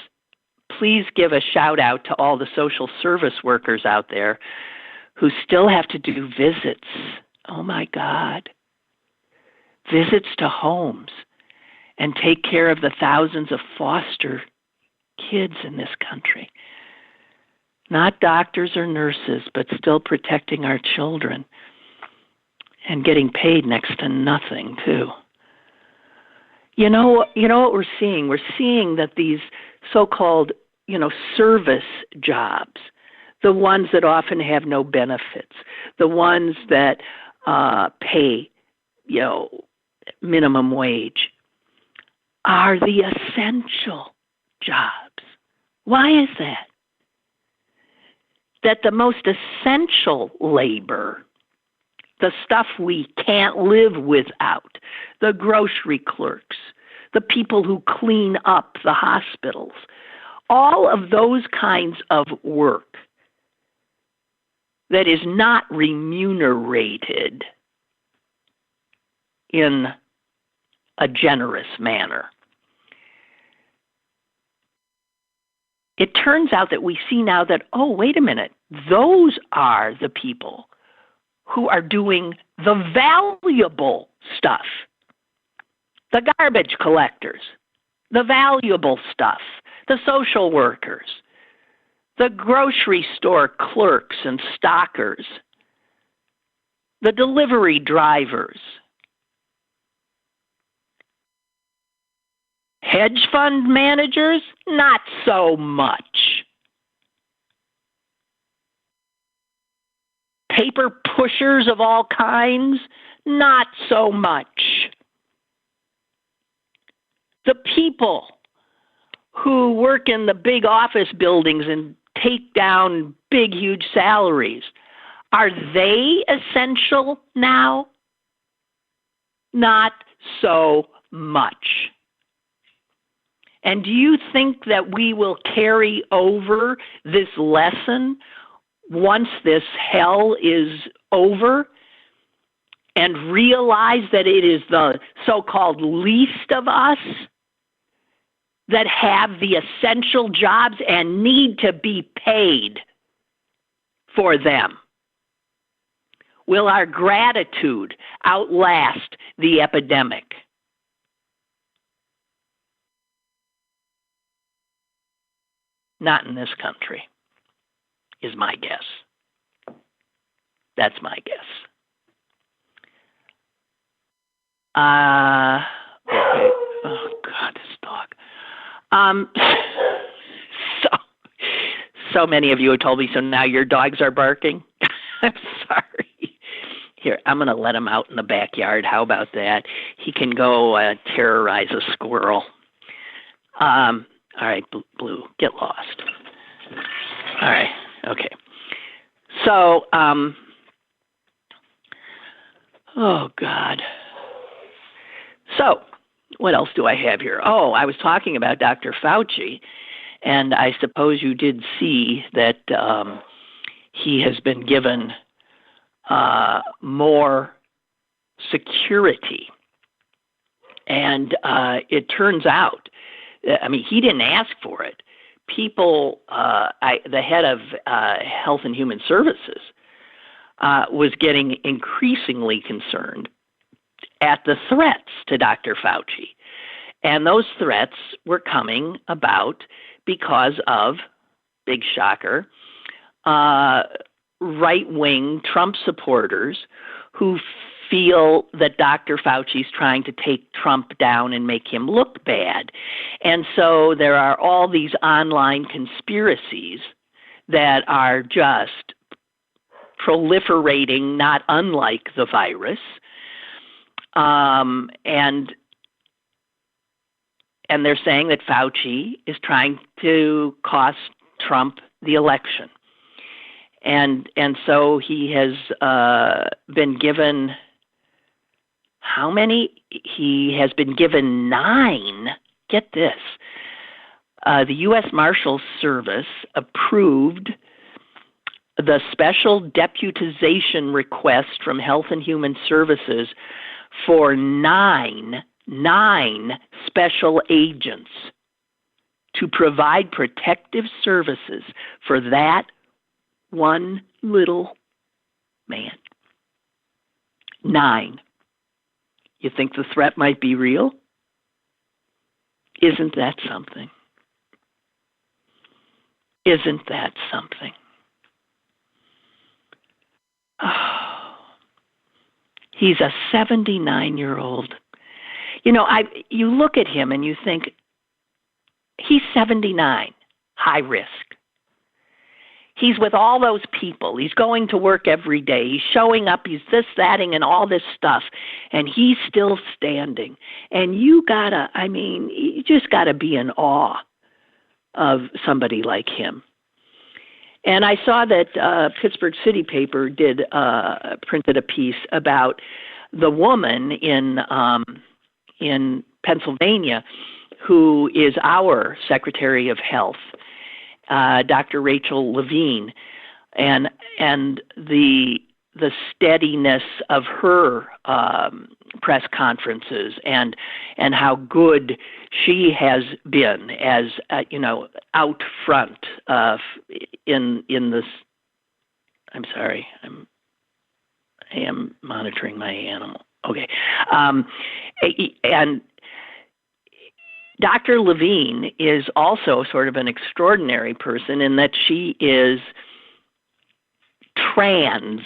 B: please give a shout out to all the social service workers out there who still have to do visits. Oh, my God. Visits to homes and take care of the thousands of foster kids in this country. Not doctors or nurses, but still protecting our children and getting paid next to nothing, too. You know what we're seeing? We're seeing that these so-called, service jobs, the ones that often have no benefits, the ones that pay, minimum wage, are the essential jobs. Why is that? That the most essential labor, the stuff we can't live without, the grocery clerks, the people who clean up the hospitals, all of those kinds of work that is not remunerated in a generous manner. It turns out that we see now that, wait a minute, those are the people who are doing the valuable stuff. The garbage collectors, the valuable stuff, the social workers, the grocery store clerks and stockers, the delivery drivers, hedge fund managers, not so much. Paper pushers of all kinds, not so much. The people who work in the big office buildings and take down big, huge salaries, are they essential now? 'Cause, you know, Not so much. And do you think that we will carry over this lesson once this hell is over and realize that it is the so-called least of us that have the essential jobs and need to be paid for them? Will our gratitude outlast the epidemic? Not in this country, is my guess. That's my guess. Okay. Oh, God, this dog. So many of you have told me, so now your dogs are barking? I'm sorry. Here, I'm going to let him out in the backyard. How about that? He can go terrorize a squirrel. All right, Blue, get lost. All right, okay. So, oh, God. So, what else do I have here? Oh, I was talking about Dr. Fauci, and I suppose you did see that he has been given more security. And it turns out, I mean, he didn't ask for it. People, the head of Health and Human Services was getting increasingly concerned at the threats to Dr. Fauci. And those threats were coming about because of, big shocker, right-wing Trump supporters who feel that Dr. Fauci's trying to take Trump down and make him look bad. And so there are all these online conspiracies that are just proliferating, not unlike the virus. And they're saying that Fauci is trying to cost Trump the election. And so he has been given, how many? He has been given 9. Get this. The U.S. Marshals Service approved the special deputization request from Health and Human Services for 9 special agents to provide protective services for that one little man. 9. You think the threat might be real? Isn't that something? Isn't that something? Oh, he's a 79-year-old. You know, you look at him and you think, he's 79, high risk. He's with all those people. He's going to work every day. He's showing up. He's this, thatting, and all this stuff. And he's still standing. And you just gotta be in awe of somebody like him. And I saw that Pittsburgh City Paper printed a piece about the woman in Pennsylvania who is our Secretary of Health, Dr. Rachel Levine, and the steadiness of her press conferences and how good she has been as out front in this. I'm sorry, I am monitoring my animal. Okay, and Dr. Levine is also sort of an extraordinary person in that she is trans.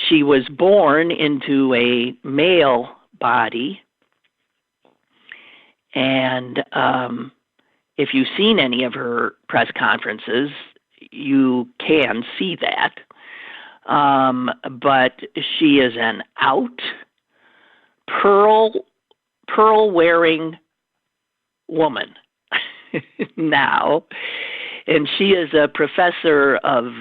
B: She was born into a male body, and if you've seen any of her press conferences, you can see that. But she is an out, pearl-wearing woman now, and she is a professor of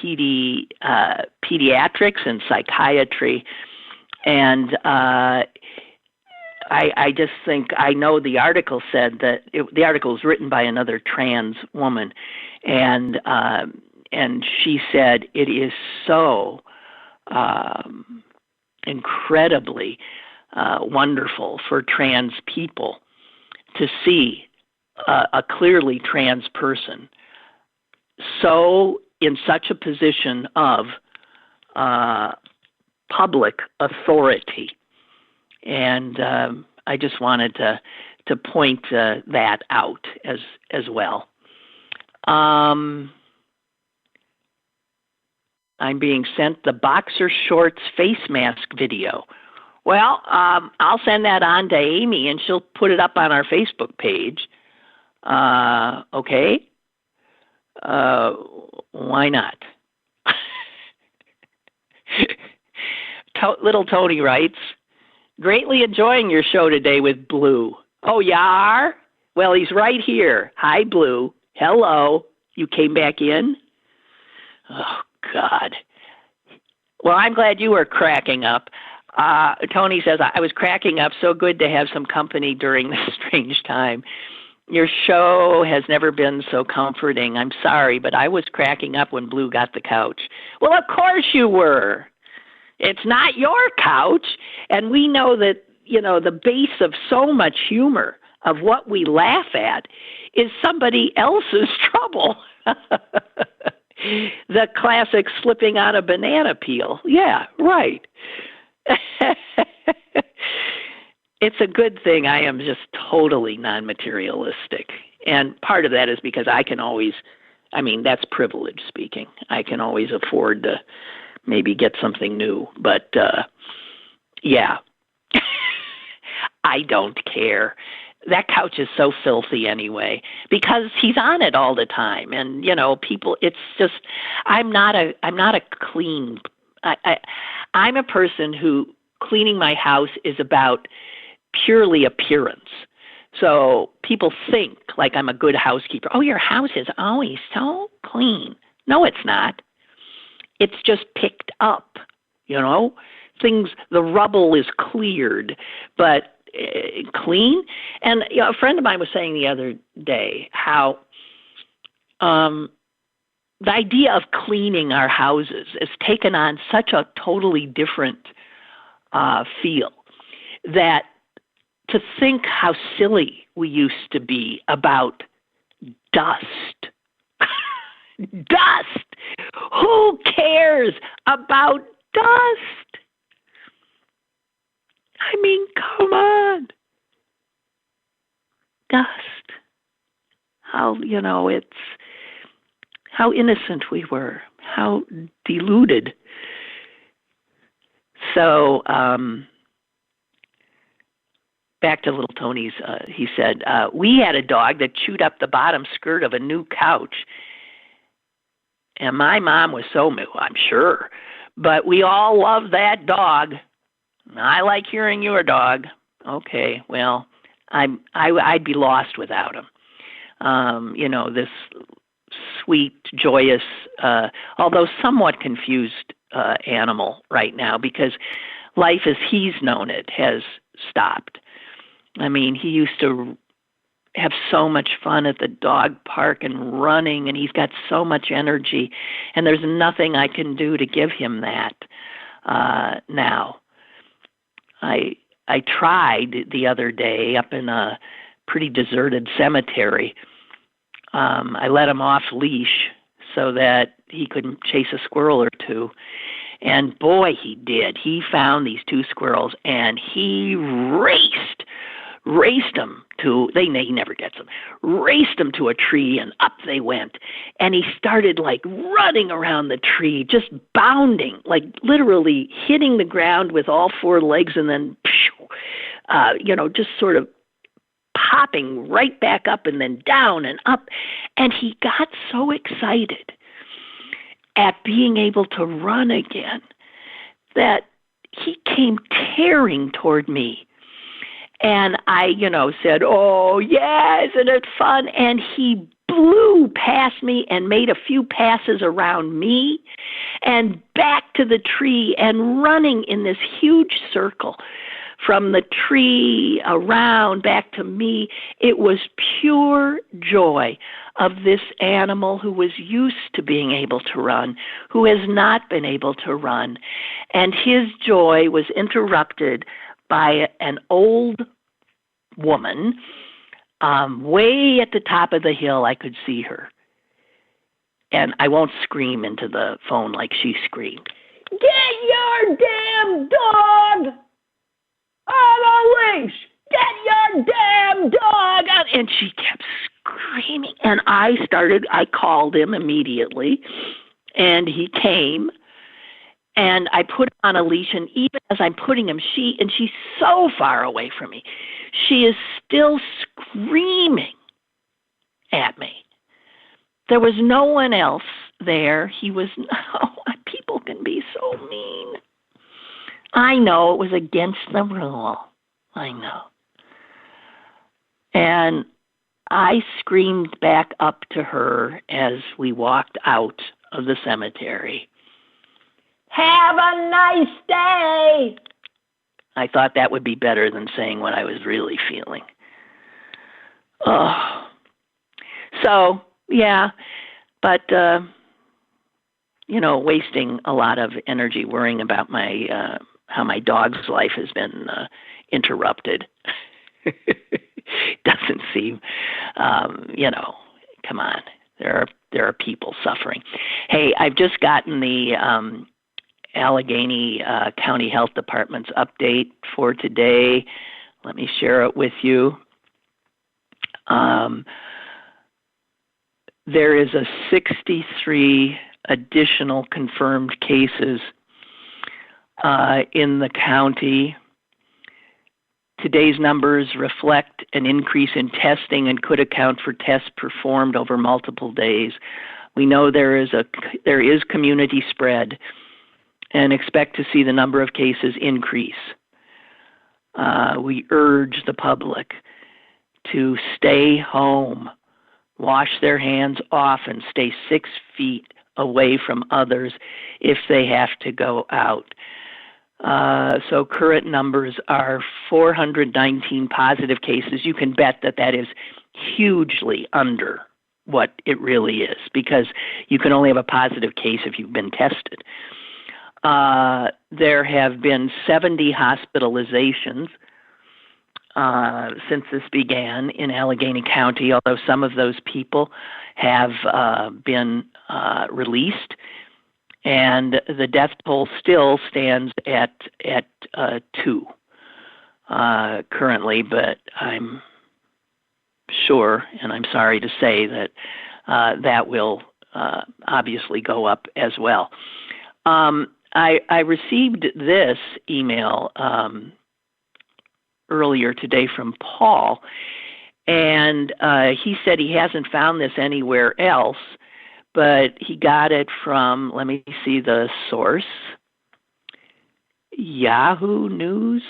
B: pediatrics and psychiatry, and I just think, I know the article said that the article was written by another trans woman, and she said it is so incredibly wonderful for trans people to see a clearly trans person so in such a position of public authority. And I just wanted to point that out as well. I'm being sent the boxer shorts face mask video. Well, I'll send that on to Amy, and she'll put it up on our Facebook page. Okay? Why not? Little Tony writes, greatly enjoying your show today with Blue. Oh, you are? Well, he's right here. Hi, Blue. Hello. You came back in? Oh, God. Well, I'm glad you were cracking up. Tony says, I was cracking up. So good to have some company during this strange time. Your show has never been so comforting. I'm sorry, but I was cracking up when Blue got the couch. Well, of course you were. It's not your couch. And we know that, the base of so much humor, of what we laugh at, is somebody else's trouble. The classic slipping on a banana peel. Yeah, right. It's a good thing I am just totally non-materialistic. And part of that is because I can always, that's privilege speaking. I can always afford to maybe get something new. But, yeah, I don't care. That couch is so filthy anyway because he's on it all the time. And, people, it's just, I'm not a clean, I'm a person who cleaning my house is about purely appearance. So people think like I'm a good housekeeper. Oh, your house is always so clean. No, it's not. It's just picked up, things, the rubble is cleared, but clean. And a friend of mine was saying the other day how the idea of cleaning our houses has taken on such a totally different feel that to think how silly we used to be about dust. Dust! Who cares about dust? Come on. Dust. How, it's how innocent we were, how deluded. So, back to little Tony's, he said, we had a dog that chewed up the bottom skirt of a new couch. And my mom was so moved, I'm sure. But we all love that dog. I like hearing your dog. Okay, well, I'd be lost without him. This sweet, joyous, although somewhat confused animal right now because life as he's known it has stopped. He used to have so much fun at the dog park and running, and he's got so much energy, and there's nothing I can do to give him that now. I tried the other day up in a pretty deserted cemetery. I let him off leash so that he could chase a squirrel or two. And boy, he did. He found these two squirrels, and he raced them to, he never gets them, raced them to a tree, and up they went. And he started running around the tree, just bounding, literally hitting the ground with all four legs and then, just sort of popping right back up and then down and up. And he got so excited at being able to run again that he came tearing toward me. And I, said, oh, yeah, isn't it fun? And he flew past me and made a few passes around me and back to the tree and running in this huge circle from the tree around back to me. It was pure joy of this animal who was used to being able to run, who has not been able to run. And his joy was interrupted by an old woman. Way at the top of the hill, I could see her. And I won't scream into the phone like she screamed. Get your damn dog on a leash! Get your damn dog on! And she kept screaming. And I called him immediately, and he came. And I put him on a leash, and even as I'm putting him, she's so far away from me, she is still screaming at me. There was no one else there. People can be so mean. I know it was against the rule. I know. And I screamed back up to her as we walked out of the cemetery. Have a nice day! I thought that would be better than saying what I was really feeling. Oh. So, yeah, but, wasting a lot of energy worrying about how my dog's life has been interrupted. Doesn't seem, come on. There are people suffering. Hey, I've just gotten the Allegheny County Health Department's update for today. Let me share it with you. There is a 63 additional confirmed cases in the county. Today's numbers reflect an increase in testing and could account for tests performed over multiple days. We know there is community spread and expect to see the number of cases increase. We urge the public to stay home, wash their hands often, stay 6 feet away from others if they have to go out. So current numbers are 419 positive cases. You can bet that is hugely under what it really is, because you can only have a positive case if you've been tested. There have been 70 hospitalizations since this began in Allegheny County, although some of those people have been released. And the death toll still stands at 2 currently, but I'm sure, and I'm sorry to say, that that will obviously go up as well. I received this email earlier today from Paul, and he said he hasn't found this anywhere else, but he got it from, let me see the source, Yahoo News,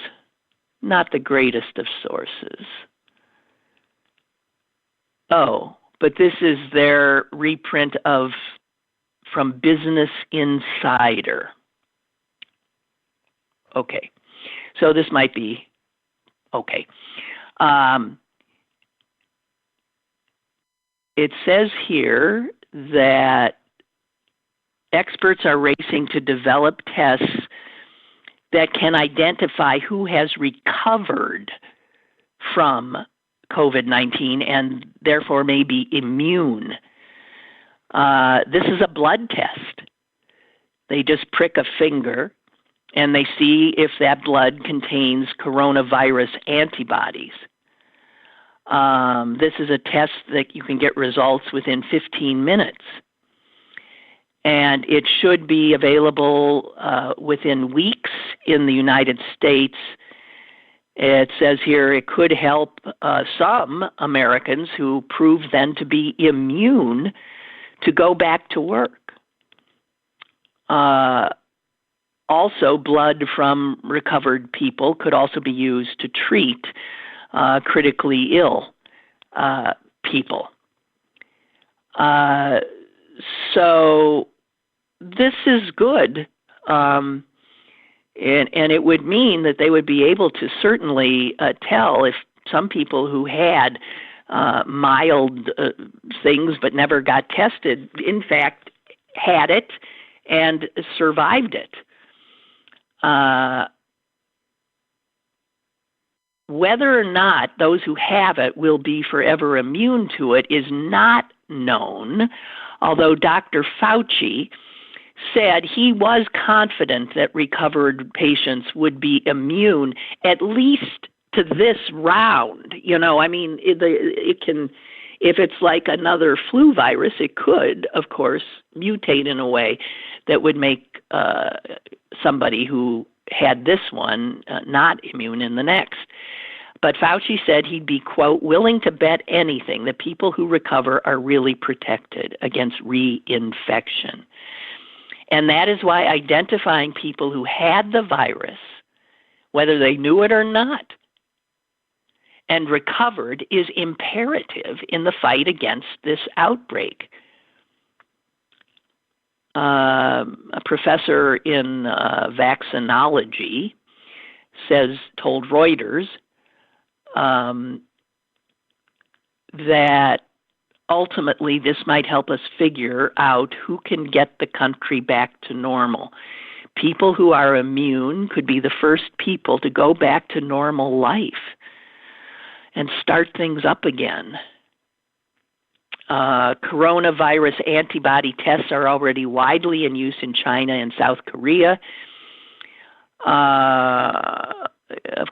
B: not the greatest of sources. Oh, but this is their reprint from Business Insider. Okay, so this might be okay. It says here that experts are racing to develop tests that can identify who has recovered from COVID-19 and therefore may be immune. This is a blood test. They just prick a finger and they see if that blood contains coronavirus antibodies. This is a test that you can get results within 15 minutes. And it should be available within weeks in the United States. It says here it could help some Americans who prove then to be immune to go back to work. Also, blood from recovered people could also be used to treat critically ill people. So this is good. And it would mean that they would be able to certainly tell if some people who had mild things but never got tested, in fact, had it and survived it. Whether or not those who have it will be forever immune to it is not known, although Dr. Fauci said he was confident that recovered patients would be immune at least to this round. I mean, it can, if it's like another flu virus, it could, of course, mutate in a way that would make somebody who had this one not immune in the next. But Fauci said he'd be, quote, willing to bet anything that people who recover are really protected against reinfection. And that is why identifying people who had the virus, whether they knew it or not, and recovered is imperative in the fight against this outbreak. A professor in vaccinology told Reuters that ultimately this might help us figure out who can get the country back to normal. People who are immune could be the first people to go back to normal life and start things up again. Coronavirus antibody tests are already widely in use in China and South Korea. Of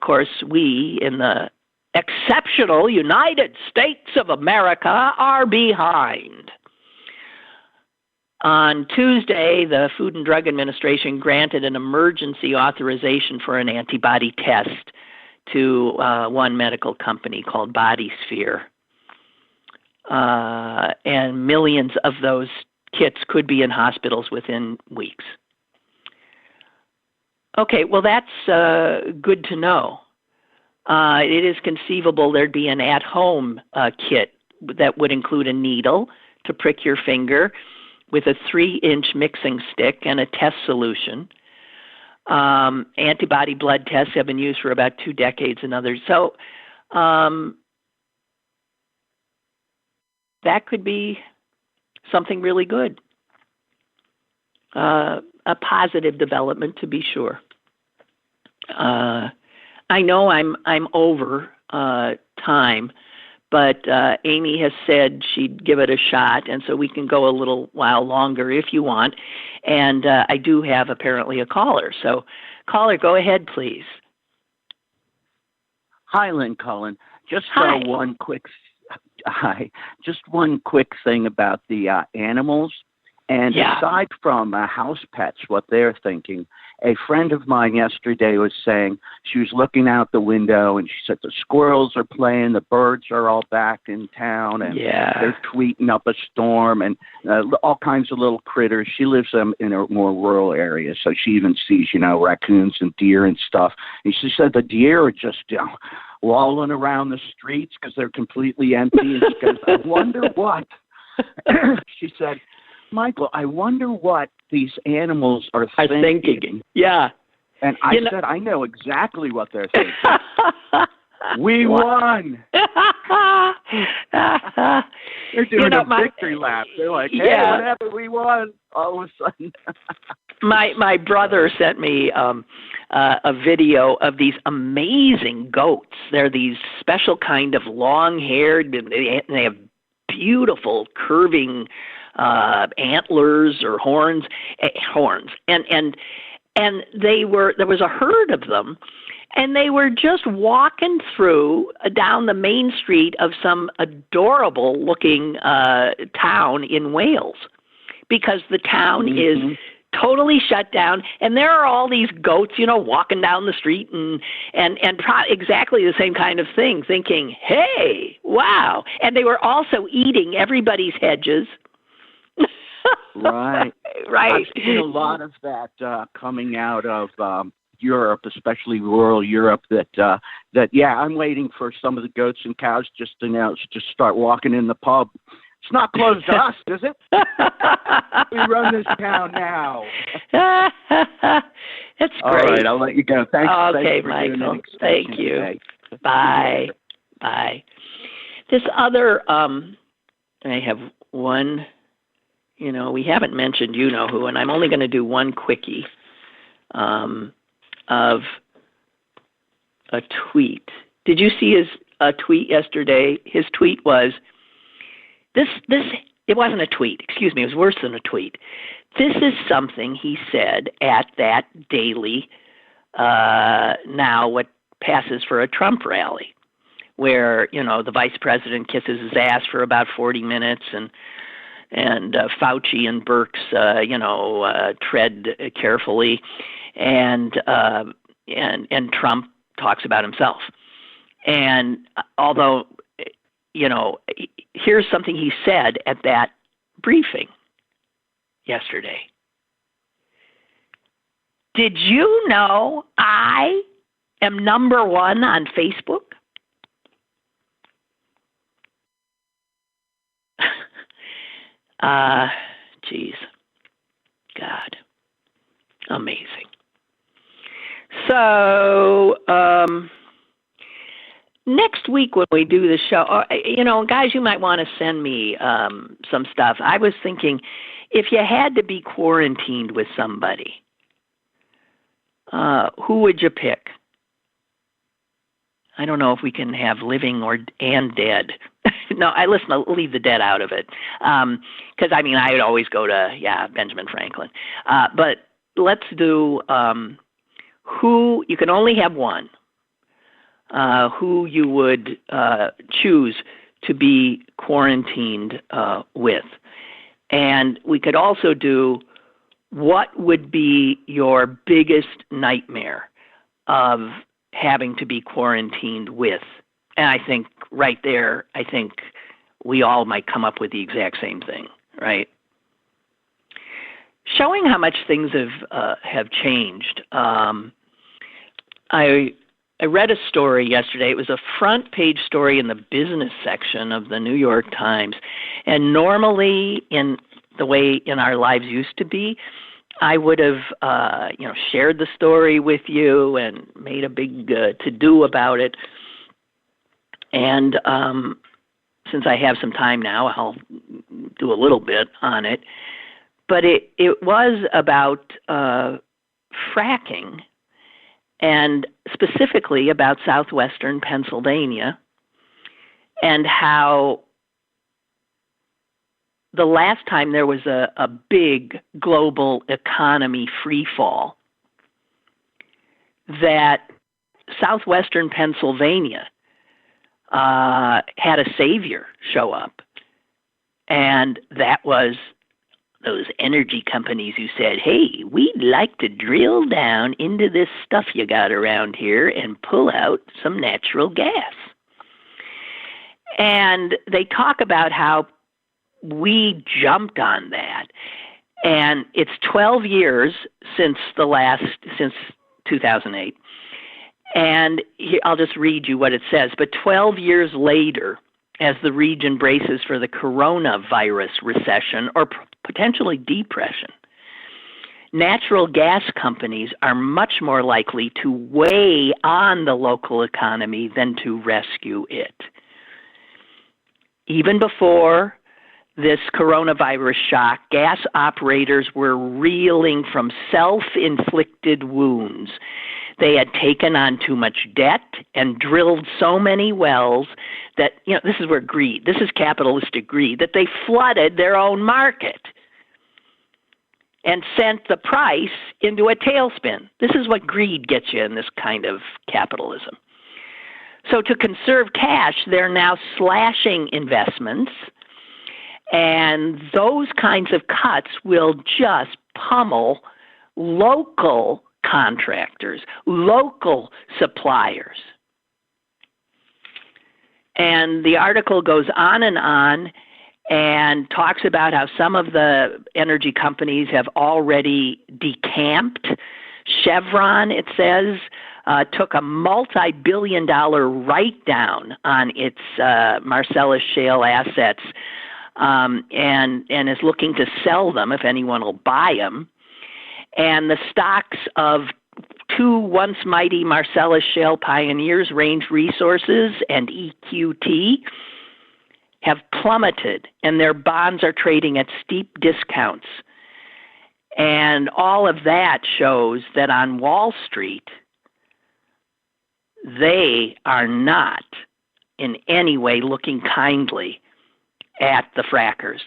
B: course, we in the exceptional United States of America are behind. On Tuesday, the Food and Drug Administration granted an emergency authorization for an antibody test to one medical company called BodySphere. And millions of those kits could be in hospitals within weeks. Okay, well, that's good to know. It is conceivable there'd be an at-home kit that would include a needle to prick your finger with a 3-inch mixing stick and a test solution. Antibody blood tests have been used for about 2 decades and others. So that could be something really good. A positive development, to be sure. I know I'm over time, but Amy has said she'd give it a shot, and so we can go a little while longer if you want. And I do have apparently a caller. So, caller, go ahead, please.
H: Hi, Lynn Cullen. Just
B: Hi.
H: one quick thing about the animals. And aside from house pets, what they're thinking, a friend of mine yesterday was saying she was looking out the window and she said the squirrels are playing, the birds are all back in town, and they're tweeting up a storm and all kinds of little critters. She lives in a more rural area, so she even sees, raccoons and deer and stuff. And she said the deer are just lolling around the streets because they're completely empty. And she goes, I wonder what, she said, Michael, I wonder what these animals are thinking.
B: Yeah.
H: And I said, I know exactly what they're thinking. We won. They're doing a victory lap. They're like, hey, whatever, we won. All of a sudden.
B: My brother sent me a video of these amazing goats. They're these special kind of long-haired, they have beautiful curving antlers or horns, and there was a herd of them, and they were just walking down the main street of some adorable looking town in Wales, because the town is totally shut down, and there are all these goats, walking down the street and exactly the same kind of thing, thinking, hey, wow. And they were also eating everybody's hedges.
H: Right.
B: Right.
H: I've seen a lot of that coming out of Europe, especially rural Europe, that I'm waiting for some of the goats and cows just to start walking in the pub It's not closed to us, is it? We run this town now.
B: That's great.
H: All right, I'll let you go. Thanks.
B: Okay,
H: thanks for
B: Michael.
H: doing an
B: Thank you.
H: today.
B: Bye. Bye. This other, I have one, we haven't mentioned you-know-who, and I'm only going to do one quickie of a tweet. Did you see his tweet yesterday? His tweet was, it wasn't a tweet, excuse me, it was worse than a tweet. This is something he said at that daily, now what passes for a Trump rally, where, the vice president kisses his ass for about 40 minutes and Fauci and Birx, tread carefully, and Trump talks about himself. And although, here's something he said at that briefing yesterday. Did you know I am number one on Facebook? Geez. God. Amazing. So, next week when we do the show, guys, you might want to send me some stuff. I was thinking, if you had to be quarantined with somebody, who would you pick? I don't know if we can have living and dead. No, I'll leave the dead out of it. Because, I would always go to, Benjamin Franklin. But let's do who, you can only have one, who you would choose to be quarantined with. And we could also do what would be your biggest nightmare of having to be quarantined with. And I think right there, we all might come up with the exact same thing, right? Showing how much things have changed. I read a story yesterday. It was a front page story in the business section of the New York Times. And normally, in the way in our lives used to be, I would have, shared the story with you and made a big to-do about it. And since I have some time now, I'll do a little bit on it. But it was about fracking, and specifically about southwestern Pennsylvania, and how the last time there was a big global economy free fall, that southwestern Pennsylvania had a savior show up. And that was those energy companies who said, hey, we'd like to drill down into this stuff you got around here and pull out some natural gas. And they talk about how we jumped on that. And it's 12 years since 2008. And here, I'll just read you what it says. But 12 years later, as the region braces for the coronavirus recession or potentially depression, natural gas companies are much more likely to weigh on the local economy than to rescue it. Even before this coronavirus shock, gas operators were reeling from self-inflicted wounds. They had taken on too much debt and drilled so many wells that, this is where greed, this is capitalistic greed, that they flooded their own market and sent the price into a tailspin. This is what greed gets you in this kind of capitalism. So to conserve cash, they're now slashing investments, and those kinds of cuts will just pummel local contractors, local suppliers. And the article goes on and talks about how some of the energy companies have already decamped. Chevron, it says, took a multi-billion-dollar write-down on its Marcellus shale assets and is looking to sell them if anyone will buy them. And the stocks of two once mighty Marcellus Shale pioneers, Range Resources and EQT, have plummeted, and their bonds are trading at steep discounts. And all of that shows that on Wall Street, they are not in any way looking kindly at the frackers.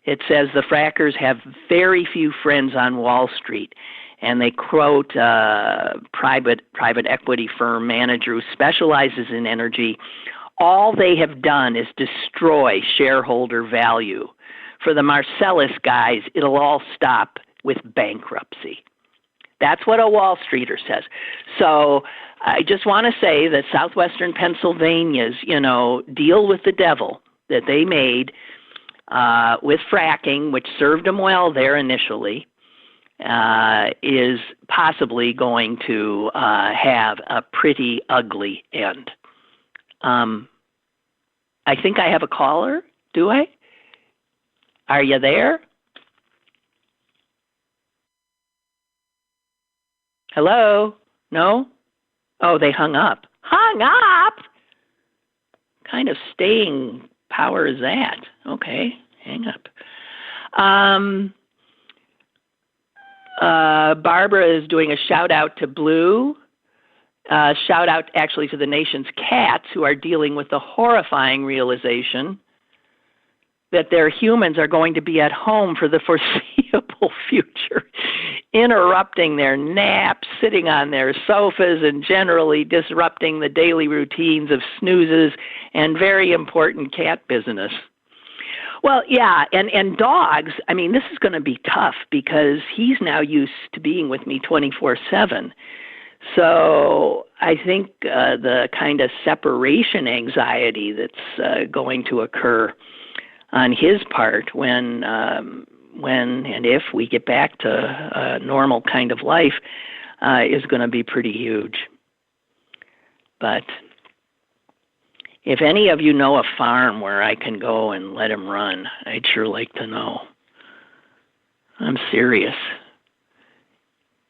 B: It says the frackers have very few friends on Wall Street, and they quote a private equity firm manager who specializes in energy. All they have done is destroy shareholder value. For the Marcellus guys, it'll all stop with bankruptcy. That's what a Wall Streeter says. So I just want to say that southwestern Pennsylvania's, deal with the devil that they made with fracking, which served them well there initially, is possibly going to have a pretty ugly end. I think I have a caller. Do I? Are you there? Hello? No? Oh, they hung up. Hung up? What kind of staying power is that? Okay, hang up. Barbara is doing a shout out to Blue. Shout out actually to the nation's cats who are dealing with the horrifying realization that their humans are going to be at home for the foreseeable future, interrupting their naps, sitting on their sofas, and generally disrupting the daily routines of snoozes and very important cat business. Well, yeah, and dogs, I mean, this is going to be tough because he's now used to being with me 24/7. So I think the kind of separation anxiety that's going to occur on his part when and if we get back to a normal kind of life is going to be pretty huge. But if any of you know a farm where I can go and let him run, I'd sure like to know. I'm serious.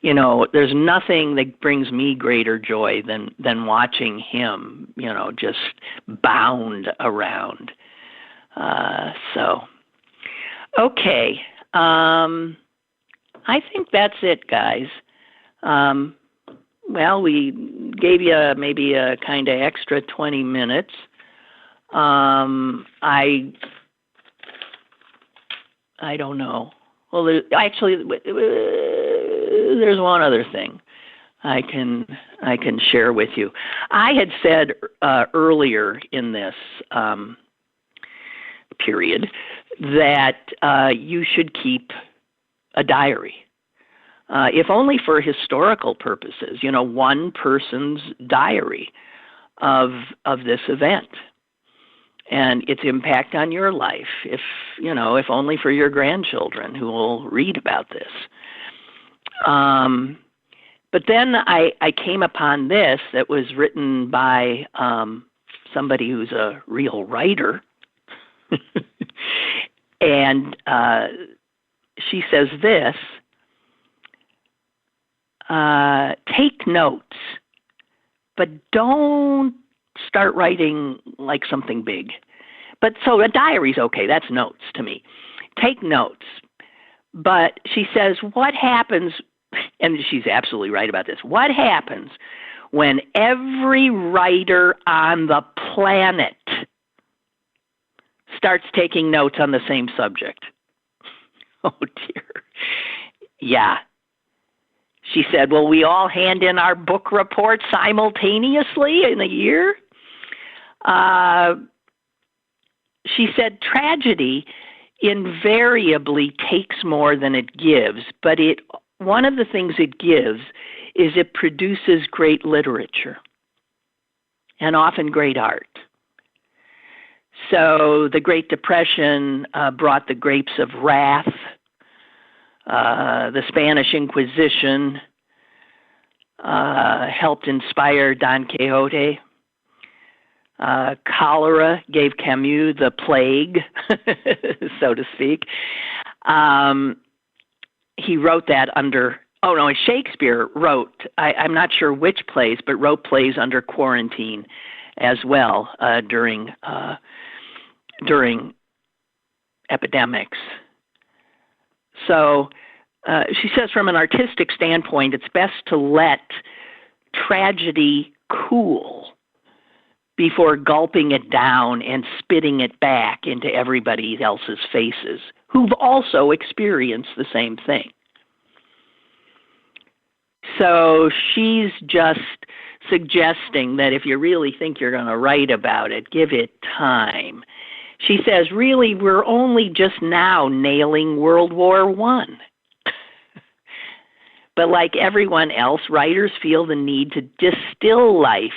B: There's nothing that brings me greater joy than watching him, just bound around. Okay. I think that's it, guys. Well, we gave you maybe a kind of extra 20 minutes. I don't know. Well, there's one other thing I can share with you. I had said earlier in this period that you should keep a diary, if only for historical purposes. One person's diary of this event and its impact on your life. If only for your grandchildren who will read about this. But then I came upon this that was written by somebody who's a real writer. And she says this, take notes, but don't start writing like something big. But so a diary's okay, that's notes to me. Take notes. But she says, what happens, and she's absolutely right about this, what happens when every writer on the planet starts taking notes on the same subject? Oh, dear. Yeah. She said, will we all hand in our book report simultaneously in a year? She said, tragedy invariably takes more than it gives, but one of the things it gives is it produces great literature and often great art. So the Great Depression brought the grapes of wrath, the Spanish Inquisition helped inspire Don Quixote. Cholera gave Camus the plague, so to speak. He wrote that under, Shakespeare wrote, I'm not sure which plays, but wrote plays under quarantine as well during epidemics. So she says from an artistic standpoint, it's best to let tragedy cool before gulping it down and spitting it back into everybody else's faces who've also experienced the same thing. So she's just suggesting that if you really think you're going to write about it, give it time. She says, really, we're only just now nailing World War I. But like everyone else, writers feel the need to distill life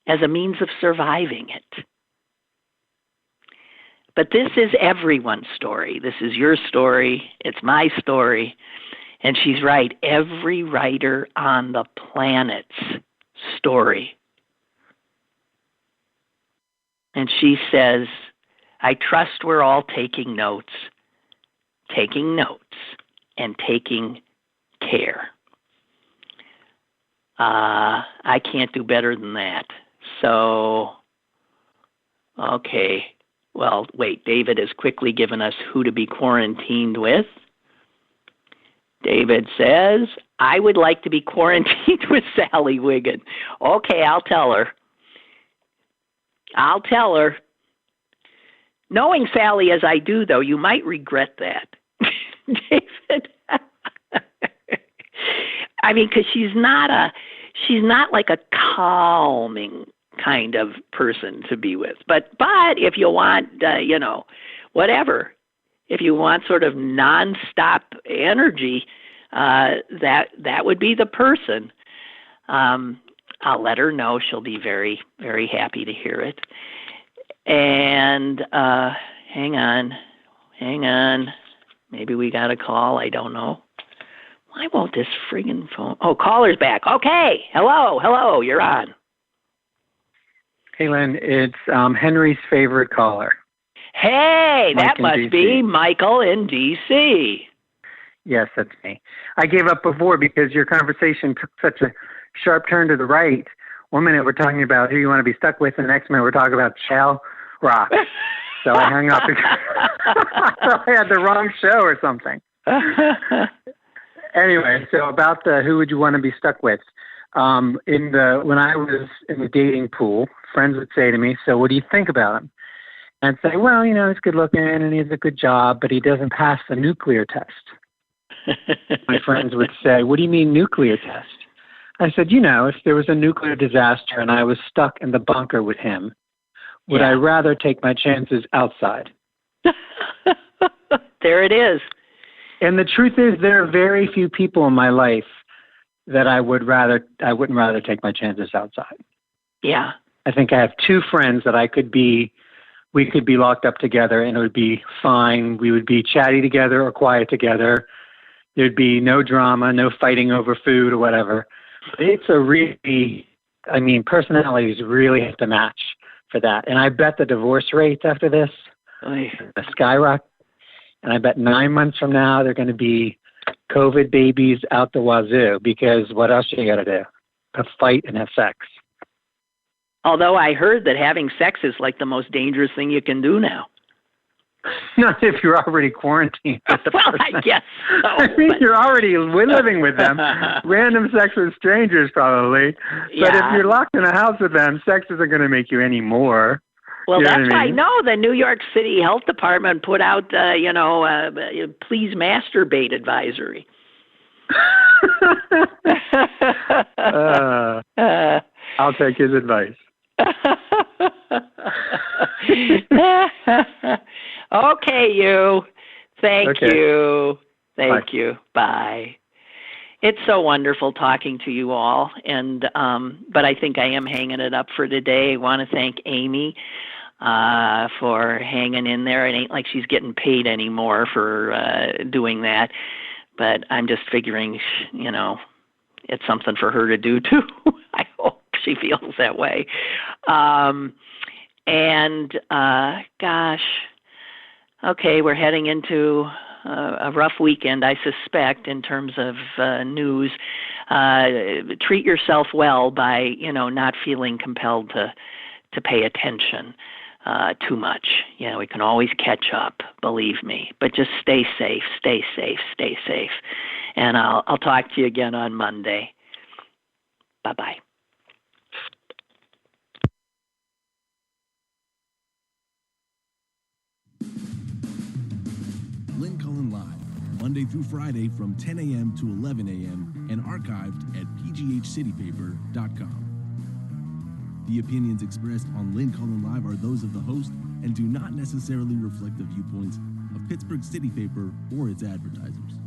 B: as a means of surviving it. But this is everyone's story. This is your story. It's my story. And she's right. Every writer on the planet's story. And she says, I trust we're all taking notes, and taking care. I can't do better than that. So, okay. Well, wait, David has quickly given us who to be quarantined with. David says, I would like to be quarantined with Sally Wiggin. Okay, I'll tell her. Knowing Sally as I do, though, you might regret that. David. I mean, because she's not like a calming kind of person to be with. But if you want, whatever, if you want sort of nonstop energy, that would be the person. I'll let her know. She'll be very, very happy to hear it. And hang on. Maybe we got a call. I don't know. Why won't this friggin' phone? Oh, caller's back. Okay. Hello. You're on.
I: Hey, Lynn. It's Henry's favorite caller.
B: Hey, Mike, that must be Michael in D.C.
I: Yes, that's me. I gave up before because your conversation took such a sharp turn to the right. 1 minute we're talking about who you want to be stuck with, and the next minute we're talking about shell rock. So I hung up because I had the wrong show or something. Anyway, so about the who would you want to be stuck with? When I was in the dating pool, friends would say to me, so what do you think about him? And I'd say, well, he's good looking and he has a good job, but he doesn't pass the nuclear test. My friends would say, what do you mean nuclear test? I said, if there was a nuclear disaster and I was stuck in the bunker with him, would I rather take my chances outside?
B: There it is.
I: And the truth is, there are very few people in my life that I wouldn't rather take my chances outside.
B: Yeah.
I: I think I have two friends that we could be locked up together and it would be fine. We would be chatty together or quiet together. There'd be no drama, no fighting over food or whatever. It's personalities really have to match for that. And I bet the divorce rates after this skyrocket. And I bet 9 months from now, they're going to be COVID babies out the wazoo, because what else you got to do? Have fight and have sex.
B: Although I heard that having sex is like the most dangerous thing you can do now.
I: Not if you're already quarantined with the person.
B: I guess so.
I: You're already living with them. Random sex with strangers, probably. But if you're locked in a house with them, sex isn't going to make you any more.
B: Well, that's why I know the New York City Health Department put out, please masturbate advisory.
I: I'll take his advice.
B: Okay, you. Thank you. Thank you. Bye. It's so wonderful talking to you all, and but I think I am hanging it up for today. I want to thank Amy for hanging in there. It ain't like she's getting paid anymore for doing that, but I'm just figuring, it's something for her to do too. I hope she feels that way. Gosh, okay, we're heading into a rough weekend, I suspect, in terms of news. Treat yourself well by, not feeling compelled to pay attention too much. We can always catch up, believe me. But just stay safe, stay safe, stay safe. And I'll talk to you again on Monday. Bye-bye.
A: Lynn Cullen Live, Monday through Friday from 10 a.m. to 11 a.m. and archived at pghcitypaper.com. The opinions expressed on Lynn Cullen Live are those of the host and do not necessarily reflect the viewpoints of Pittsburgh City Paper or its advertisers.